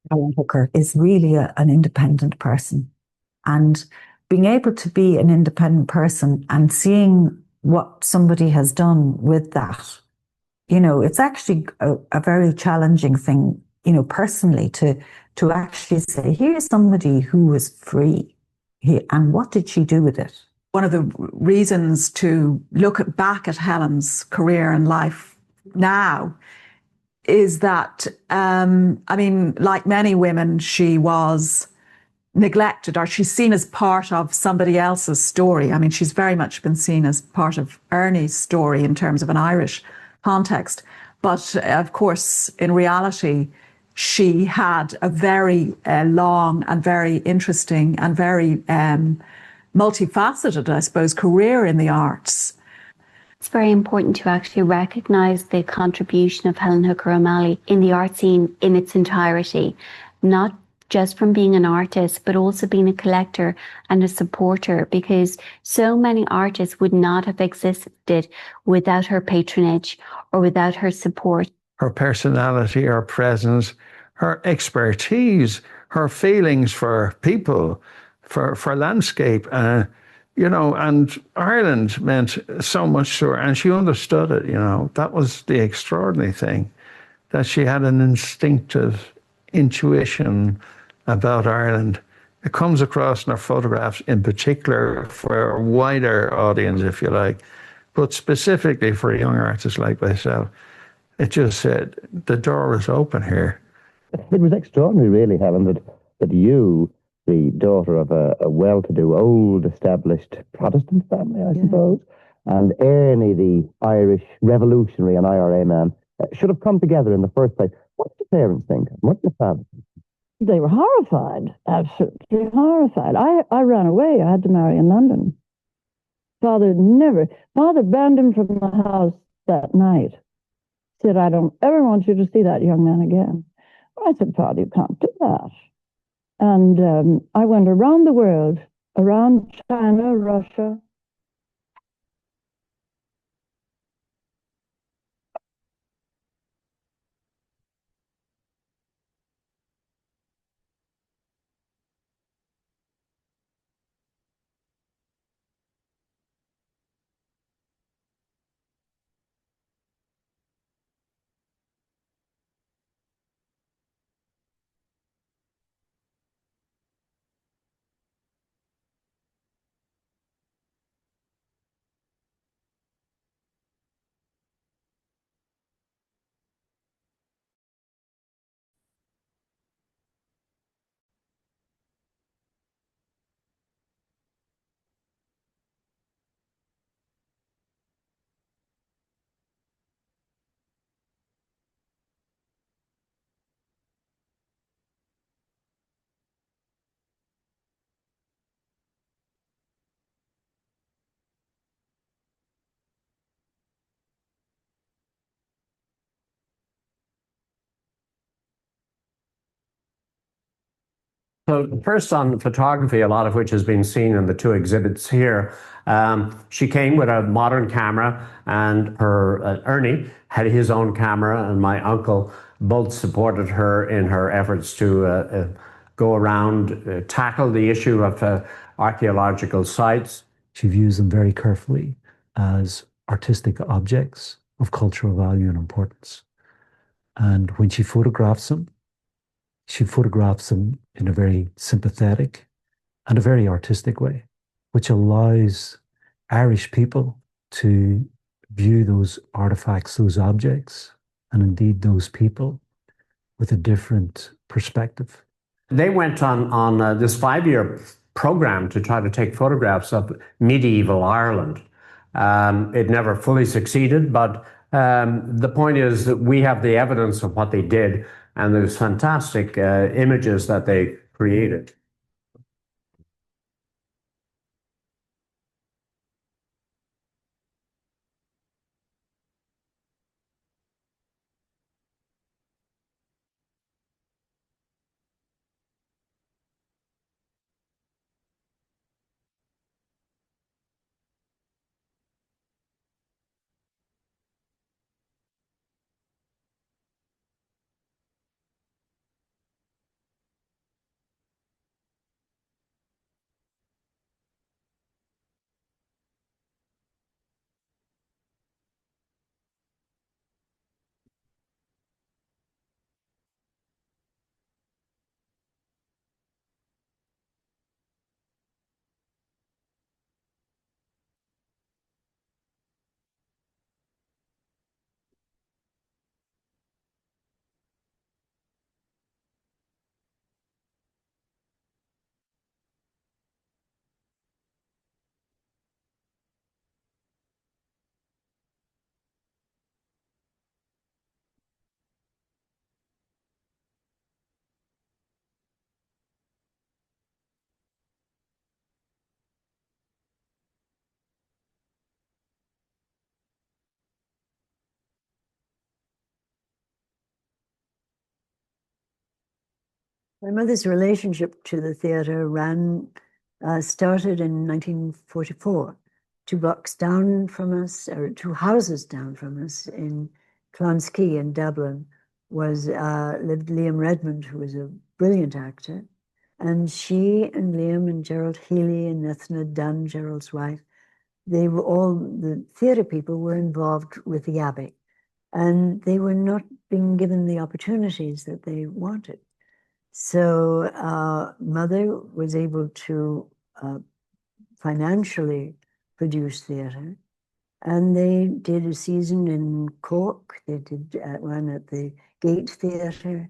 Helen Hooker is really an independent person. And being able to be an independent person and seeing what somebody has done with that, it's actually a very challenging thing, personally to actually say, here's somebody who was free. And what did she do with it? One of the reasons to look back at Helen's career and life now is that, like many women, she was neglected, or she's seen as part of somebody else's story. I mean, she's very much been seen as part of Ernie's story in terms of an Irish context. But of course, in reality, she had a very long and very interesting and very multifaceted, I suppose, career in the arts. It's very important to actually recognise the contribution of Helen Hooker O'Malley in the art scene in its entirety, not just from being an artist, but also being a collector and a supporter, because so many artists would not have existed without her patronage or without her support. Her personality, her presence, her expertise, her feelings for people, for landscape, and Ireland meant so much to her, and she understood it, That was the extraordinary thing, that she had an instinctive intuition about Ireland. It comes across in her photographs, in particular for a wider audience, if you like, but specifically for a young artist like myself. It just said, the door is open here. It was extraordinary, really, Helen, that you, the daughter of a well-to-do, old, established Protestant family, I suppose, and Ernie, the Irish revolutionary and IRA man, should have come together in the first place. What did your parents think? What did your father think? They were horrified, absolutely horrified. I ran away. I had to marry in London. Father banned him from the house that night. Said, I don't ever want you to see that young man again. I said, Father, you can't do that. And I went around the world, around China, Russia. So first on photography, a lot of which has been seen in the two exhibits here. She came with a modern camera, and her Ernie had his own camera, and my uncle both supported her in her efforts to go around, tackle the issue of archaeological sites. She views them very carefully as artistic objects of cultural value and importance. And when she photographs them in a very sympathetic and a very artistic way, which allows Irish people to view those artifacts, those objects, and indeed those people with a different perspective. They went on this 5-year program to try to take photographs of medieval Ireland. It never fully succeeded, but the point is that we have the evidence of what they did, and there's fantastic images that they created. My mother's relationship to the theatre started in 1944, 2 blocks down from us, or 2 houses down from us in Clonskeagh in Dublin, lived Liam Redmond, who was a brilliant actor. And she and Liam and Gerald Healy and Ethna Dunn, Gerald's wife, they were all, the theatre people were involved with the Abbey, and they were not being given the opportunities that they wanted. So Mother was able to financially produce theatre, and they did a season in Cork. They did one at the Gate Theatre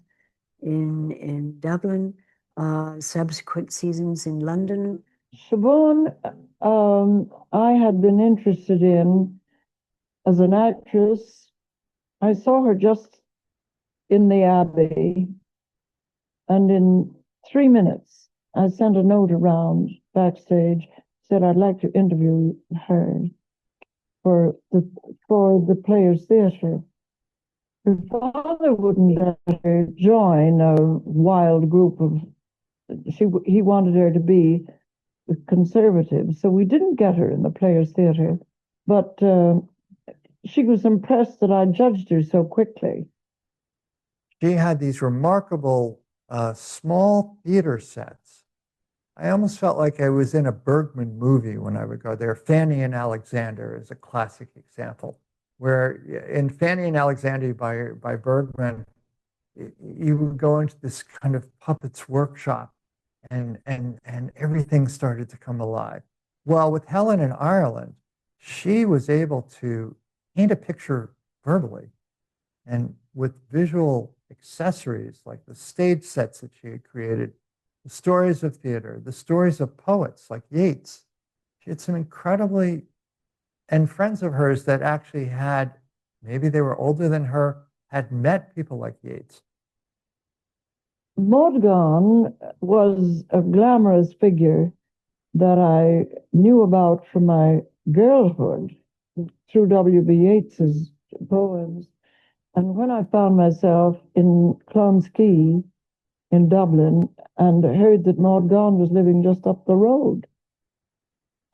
in Dublin, subsequent seasons in London. Siobhan, I had been interested in as an actress. I saw her just in the Abbey, and in 3 minutes, I sent a note around backstage, said I'd like to interview her for the Players Theatre. Her father wouldn't let her join a wild group of. He wanted her to be conservative, so we didn't get her in the Players Theatre. But she was impressed that I judged her so quickly. She had these remarkable small theater sets. I almost felt like I was in a Bergman movie when I would go there. Fanny and Alexander is a classic example, where in Fanny and Alexander by Bergman, you would go into this kind of puppets workshop, and everything started to come alive. Well, with Helen in Ireland, she was able to paint a picture verbally, and with visual accessories like the stage sets that she had created, the stories of theater, the stories of poets like Yeats. She had some incredibly, and friends of hers that actually had, maybe they were older than her, had met people like Yeats. Modgan was a glamorous figure that I knew about from my girlhood through W.B. Yeats's poems. And when I found myself in Clonskeagh in Dublin, and heard that Maud Gonne was living just up the road.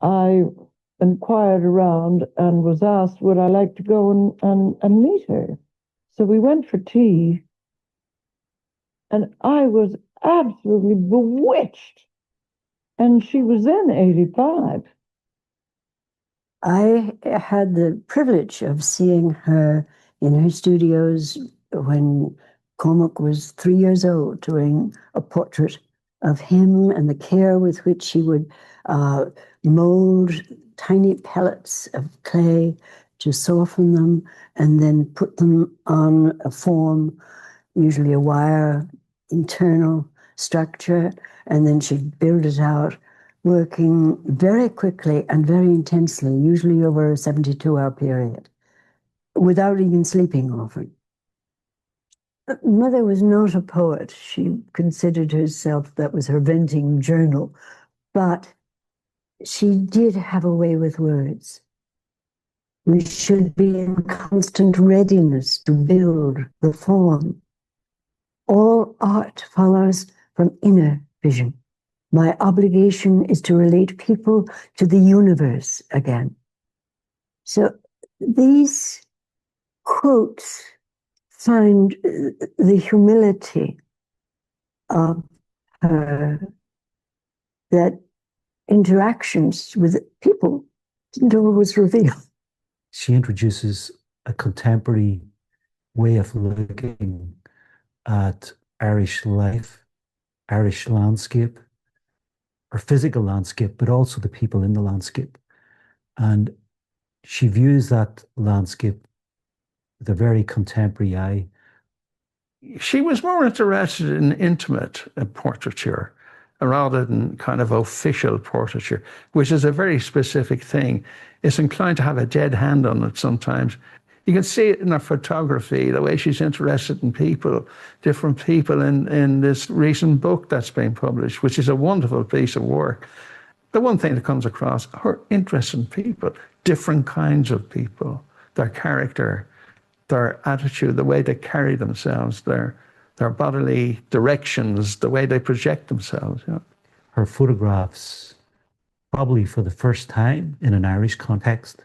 I inquired around and was asked, would I like to go and meet her? So we went for tea, and I was absolutely bewitched. And she was then 85. I had the privilege of seeing her in her studios when Cormac was 3 years old, doing a portrait of him and the care with which she would mold tiny pellets of clay to soften them and then put them on a form, usually a wire internal structure, and then she'd build it out, working very quickly and very intensely, usually over a 72-hour period, without even sleeping often. Mother was not a poet. She considered herself, that was her venting journal, but she did have a way with words. We should be in constant readiness to build the form. All art follows from inner vision. My obligation is to relate people to the universe again. So these quotes find the humility of her, that interactions with people didn't always reveal. She introduces a contemporary way of looking at Irish life, Irish landscape, or physical landscape, but also the people in the landscape. And she views that landscape with a very contemporary eye. She was more interested in intimate portraiture rather than kind of official portraiture, which is a very specific thing. It's inclined to have a dead hand on it sometimes. You can see it in her photography, the way she's interested in people, different people in this recent book that's been published, which is a wonderful piece of work. The one thing that comes across, her interest in people, different kinds of people, their character, their attitude, the way they carry themselves, their bodily directions, the way they project themselves. You know. Her photographs, probably for the first time in an Irish context,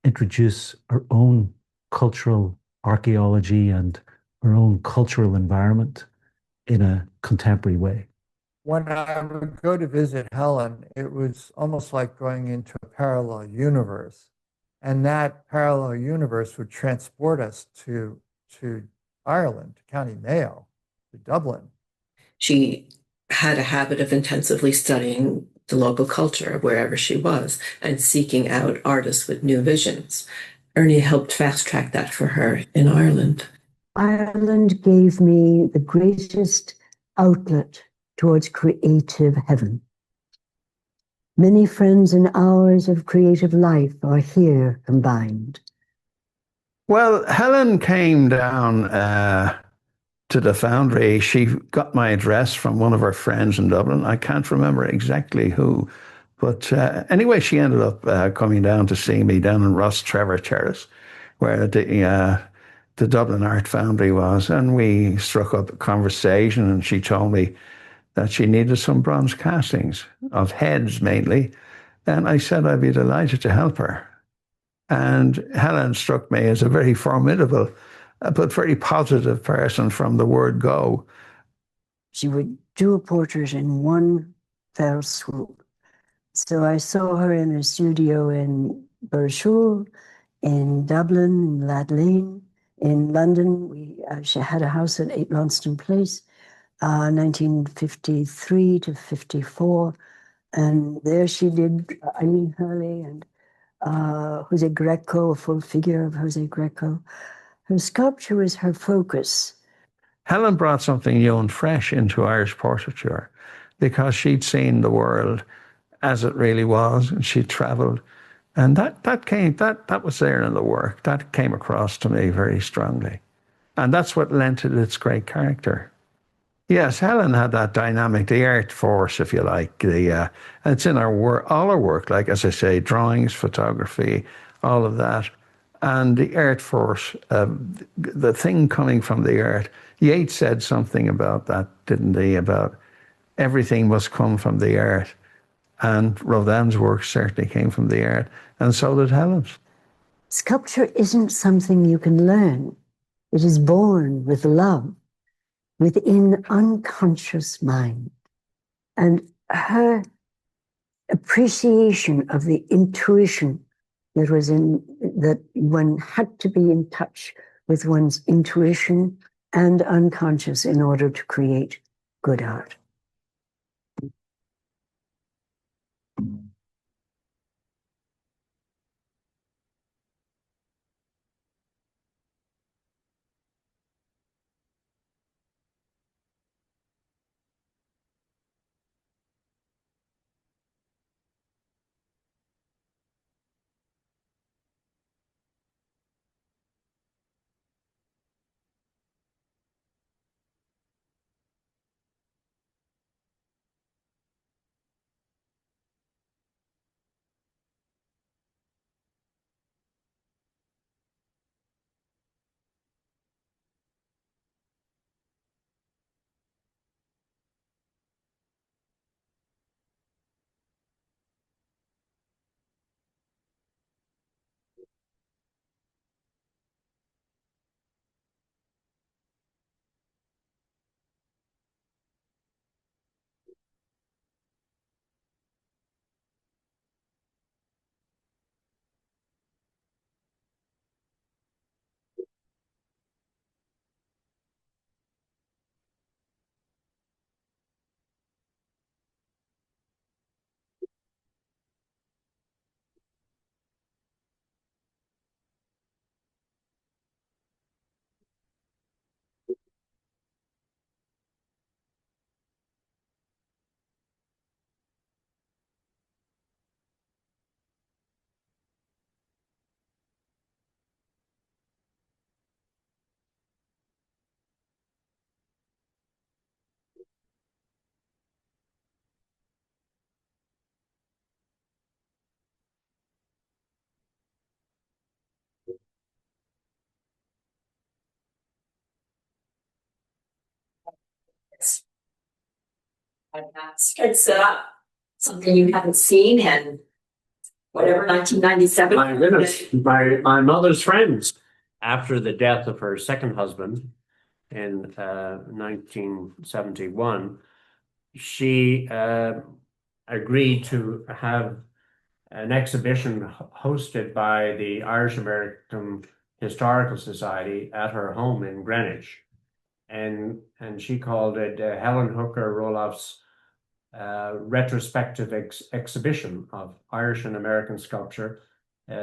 introduce her own cultural archaeology and her own cultural environment in a contemporary way. When I would go to visit Helen, it was almost like going into a parallel universe. And that parallel universe would transport us to Ireland, to County Mayo, to Dublin. She had a habit of intensively studying the local culture wherever she was and seeking out artists with new visions. Ernie helped fast track that for her in Ireland. Ireland gave me the greatest outlet towards creative heaven. Many friends and hours of creative life are here combined. Well, Helen came down to the Foundry. She got my address from one of her friends in Dublin. I can't remember exactly who, but anyway, she ended up coming down to see me down in Ross Trevor Terrace, where the Dublin Art Foundry was, and we struck up a conversation, and she told me that she needed some bronze castings of heads mainly, and I said I'd be delighted to help her. And Helen struck me as a very formidable but very positive person from the word go. She would do a portrait in one fell swoop. So I saw her in her studio in Burshul, in Dublin, in Lad Lane, in London. She had a house at 8 Launceston Place, 1953 to 54. And there she did Eileen Hurley and Jose Greco, a full figure of Jose Greco. Her sculpture was her focus. Helen brought something new and fresh into Irish portraiture because she'd seen the world as it really was, and she'd travelled. And that was there in the work. That came across to me very strongly. And that's what lent it its great character. Yes, Helen had that dynamic, the art force, if you like. It's in our work, all our work, like, as I say, drawings, photography, all of that. And the art force, the thing coming from the art. Yeats said something about that, didn't he? About everything must come from the art. And Rodin's work certainly came from the art, and so did Helen's. Sculpture isn't something you can learn. It is born with love, within unconscious mind. And her appreciation of the intuition that one had to be in touch with one's intuition and unconscious in order to create good art. It's something you haven't seen in whatever 1997. My goodness, my mother's friends. After the death of her second husband in 1971, she agreed to have an exhibition hosted by the Irish American Historical Society at her home in Greenwich. And she called it Helen Hooker O'Malley's retrospective exhibition of Irish and American sculpture,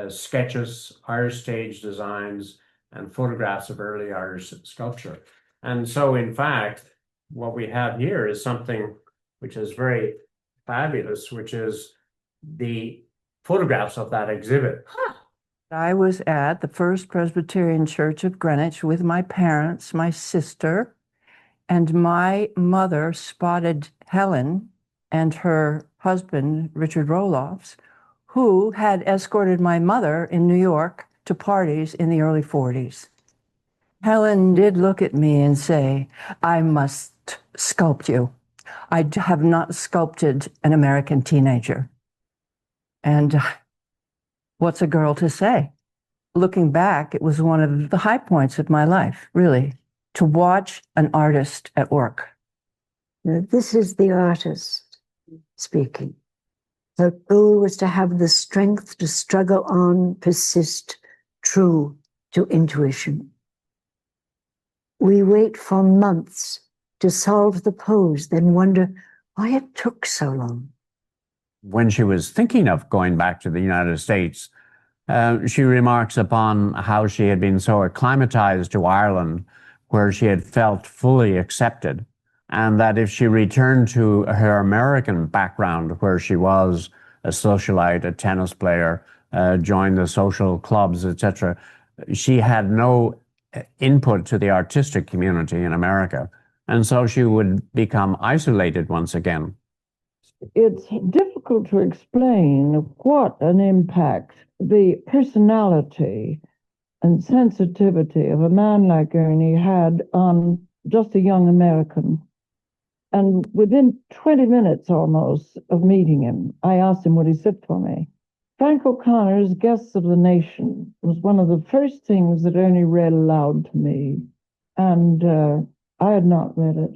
sketches, Irish stage designs, and photographs of early Irish sculpture. And so, in fact, what we have here is something which is very fabulous, which is the photographs of that exhibit. I was at the First Presbyterian Church of Greenwich with my parents, my sister, and my mother spotted Helen and her husband, Richard Roloffs, who had escorted my mother in New York to parties in the early 40s. Helen did look at me and say, "I must sculpt you. I have not sculpted an American teenager." And what's a girl to say? Looking back, it was one of the high points of my life, really, to watch an artist at work. This is the artist speaking. Her goal was to have the strength to struggle on, persist, true to intuition. We wait for months to solve the pose, then wonder why it took so long. When she was thinking of going back to the United States, she remarks upon how she had been so acclimatized to Ireland, where she had felt fully accepted, and that if she returned to her American background, where she was a socialite, a tennis player, joined the social clubs, etc., she had no input to the artistic community in America, and so she would become isolated once again. It's difficult to explain what an impact the personality and sensitivity of a man like Ernie had on just a young American. And within 20 minutes almost of meeting him, I asked him would he sit for me. Frank O'Connor's Guests of the Nation was one of the first things that Ernie read aloud to me, and I had not read it.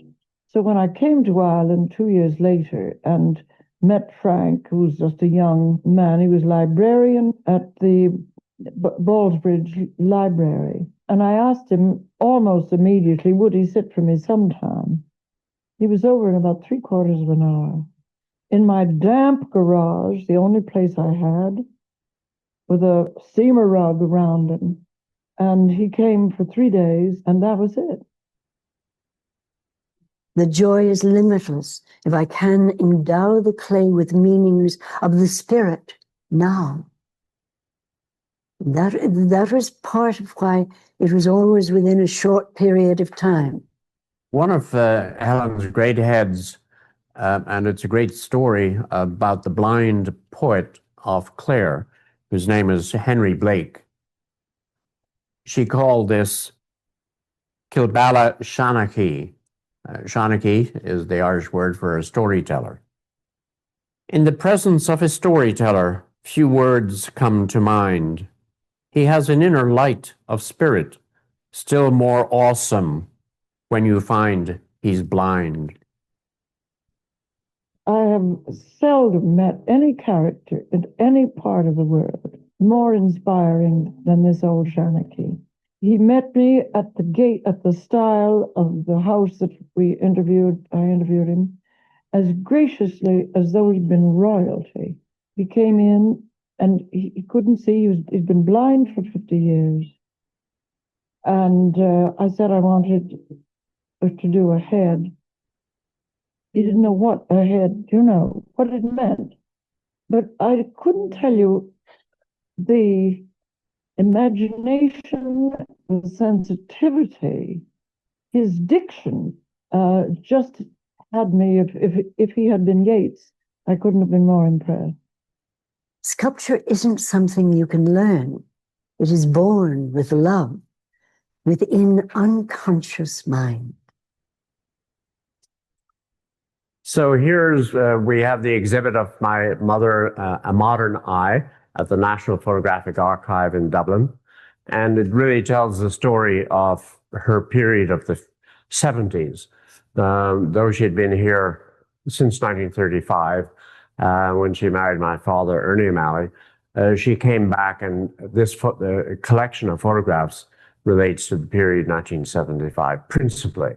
So when I came to Ireland 2 years later and met Frank, who was just a young man, he was librarian at the Ballsbridge Library, and I asked him almost immediately, would he sit for me sometime? He was over in about 3/4 of an hour. In my damp garage, the only place I had, with a steamer rug around him. And he came for 3 days, and that was it. The joy is limitless if I can endow the clay with meanings of the spirit now. That was part of why it was always within a short period of time. One of Helen's great heads, and it's a great story about the blind poet of Clare, whose name is Henry Blake. She called this Kilbala Shanachie. Shanachie is the Irish word for a storyteller. In the presence of a storyteller, few words come to mind. He has an inner light of spirit, still more awesome when you find he's blind. I have seldom met any character in any part of the world more inspiring than this old Shanachie. He met me at the gate, at the stile of the house that I interviewed him, as graciously as though he'd been royalty. He came in and he couldn't see, he'd been blind for 50 years. And I said I wanted to do a head. He didn't know what a head, what it meant. But I couldn't tell you the imagination, the sensitivity, his diction just had me. If he had been Yeats, I couldn't have been more impressed. Sculpture isn't something you can learn. It is born with love, within unconscious mind. So here's, we have the exhibit of my mother, A Modern Eye, at the National Photographic Archive in Dublin. And it really tells the story of her period of the 70s. Though she had been here since 1935, when she married my father, Ernie O'Malley, she came back, and this collection of photographs relates to the period 1975, principally.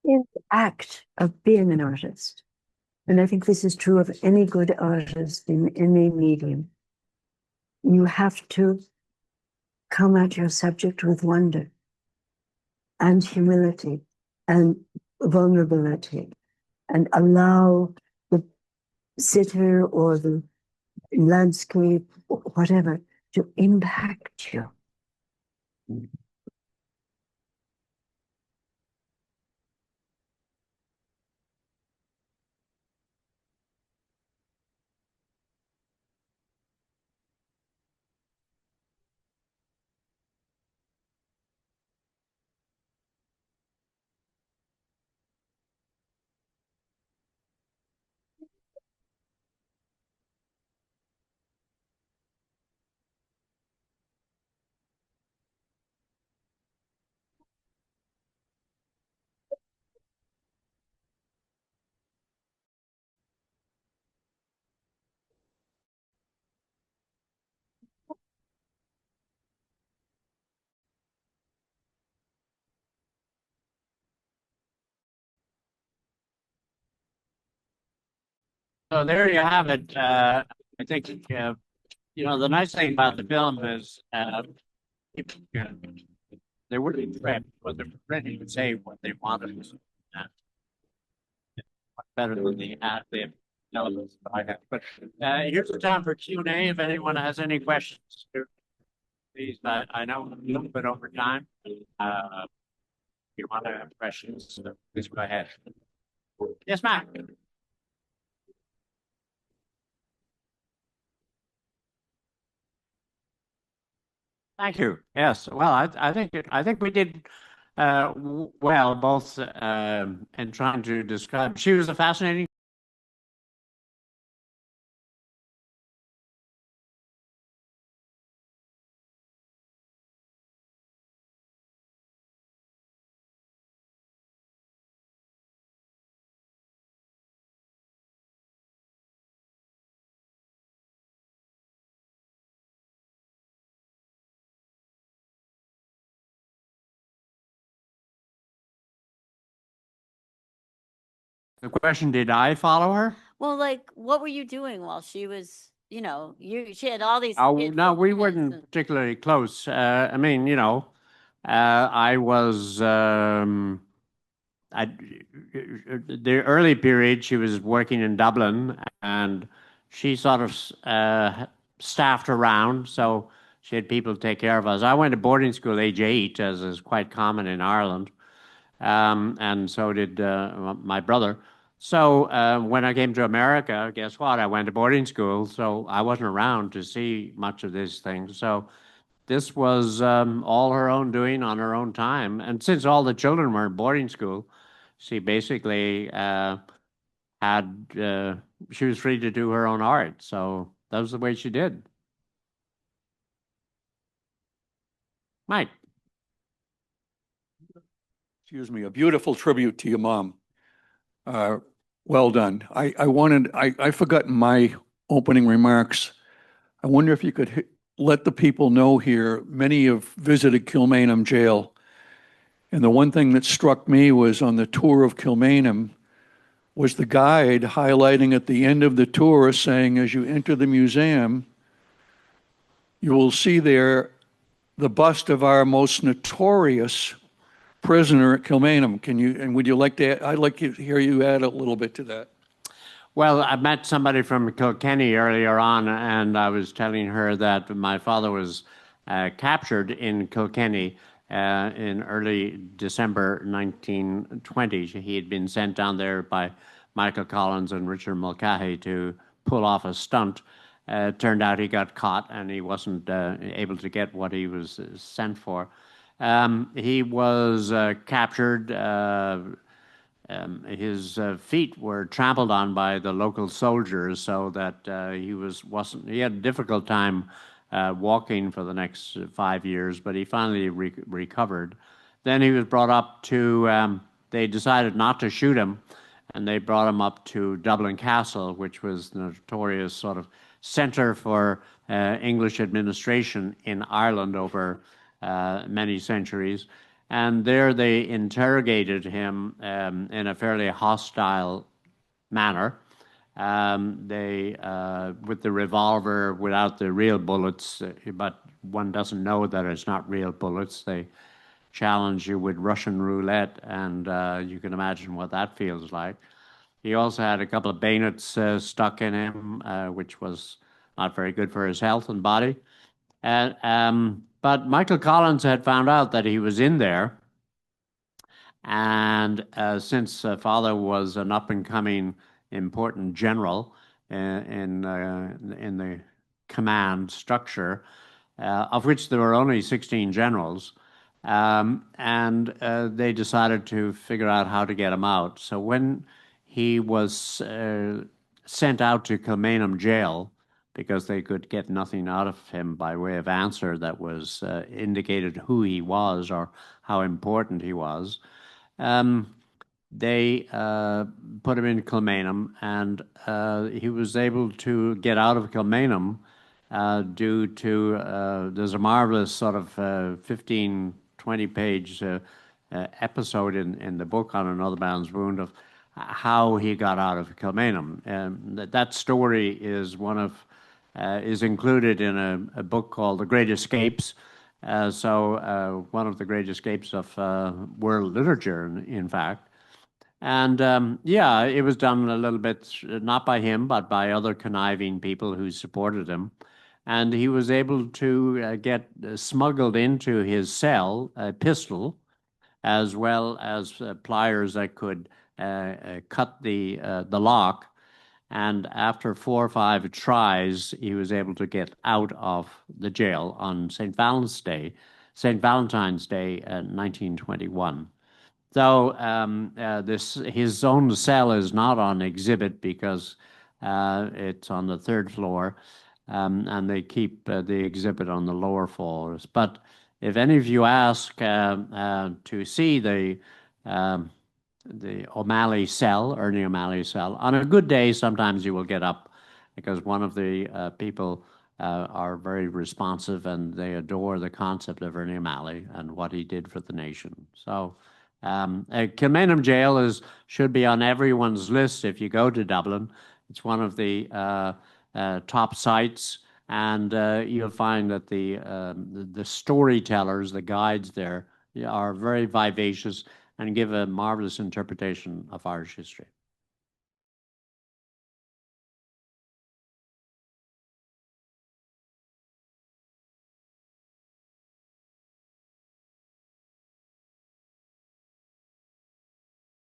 In the act of being an artist, and I think this is true of any good artist in any medium, you have to come at your subject with wonder and humility and vulnerability, and allow the sitter or the landscape, or whatever, to impact you. So there you have it. I think, the nice thing about the film is they wouldn't prep, but they're ready to say what they wanted. Better than the ad lib. But here's the time for Q&A. If anyone has any questions, please. I know I'm a little bit over time. If you want to have questions, please go ahead. Yes, Matt. Thank you. Yes. Well, I think we did well, both in trying to describe. She was a fascinating. The question, did I follow her? Well, like, what were you doing while she was, she had all these. Oh, no, we weren't particularly close. I mean, I was, the early period, she was working in Dublin and she sort of staffed around. So she had people take care of us. I went to boarding school age 8, as is quite common in Ireland. And so did my brother. So when I came to America, guess what? I went to boarding school, so I wasn't around to see much of these things. So this was all her own doing on her own time. And since all the children were in boarding school, she basically she was free to do her own art. So that was the way she did. Mike. Excuse me, a beautiful tribute to your mom. Well done. I forgot my opening remarks. I wonder if you could let the people know here, many have visited Kilmainham Jail. And the one thing that struck me was on the tour of Kilmainham was the guide highlighting at the end of the tour saying, as you enter the museum, you will see there the bust of our most notorious prisoner at Kilmainham. Would you like to, I'd like to hear you add a little bit to that. Well, I met somebody from Kilkenny earlier on, and I was telling her that my father was captured in Kilkenny in early December 1920. He had been sent down there by Michael Collins and Richard Mulcahy to pull off a stunt. Turned out he got caught and he wasn't able to get what he was sent for. He was captured. His feet were trampled on by the local soldiers, so that he had a difficult time walking for the next 5 years, but he finally recovered. Then he was brought up to, they decided not to shoot him, and they brought him up to Dublin Castle, which was the notorious sort of center for English administration in Ireland over many centuries. And there they interrogated him in a fairly hostile manner. With the revolver, without the real bullets, but one doesn't know that it's not real bullets. They challenge you with Russian roulette, and you can imagine what that feels like. He also had a couple of bayonets stuck in him, which was not very good for his health and body. But Michael Collins had found out that he was in there. And since father was an up-and-coming important general in the command structure, of which there were only 16 generals, and they decided to figure out how to get him out. So when he was sent out to Kilmainham Jail, because they could get nothing out of him by way of answer that was indicated who he was or how important he was, they put him in Kilmainham, and he was able to get out of Kilmainham due to, there's a marvelous sort of 15, 20-page episode in the book on Another Man's Wound of how he got out of Kilmainham. And that story is is included in a book called The Great Escapes. One of the great escapes of world literature, in fact. And yeah, it was done a little bit, not by him, but by other conniving people who supported him. And he was able to get smuggled into his cell a pistol, as well as pliers that could cut the lock. And after 4 or 5 tries, he was able to get out of the jail on St. Valentine's Day, 1921. So his own cell is not on exhibit because it's on the 3rd floor, and they keep the exhibit on the lower floors. But if any of you ask to see the O'Malley cell, Ernie O'Malley cell, on a good day, sometimes you will get up because one of the people are very responsive and they adore the concept of Ernie O'Malley and what he did for the nation. So Kilmainham Jail should be on everyone's list if you go to Dublin. It's one of the top sites, and you'll find that the storytellers, the guides there, are very vivacious and give a marvelous interpretation of Irish history.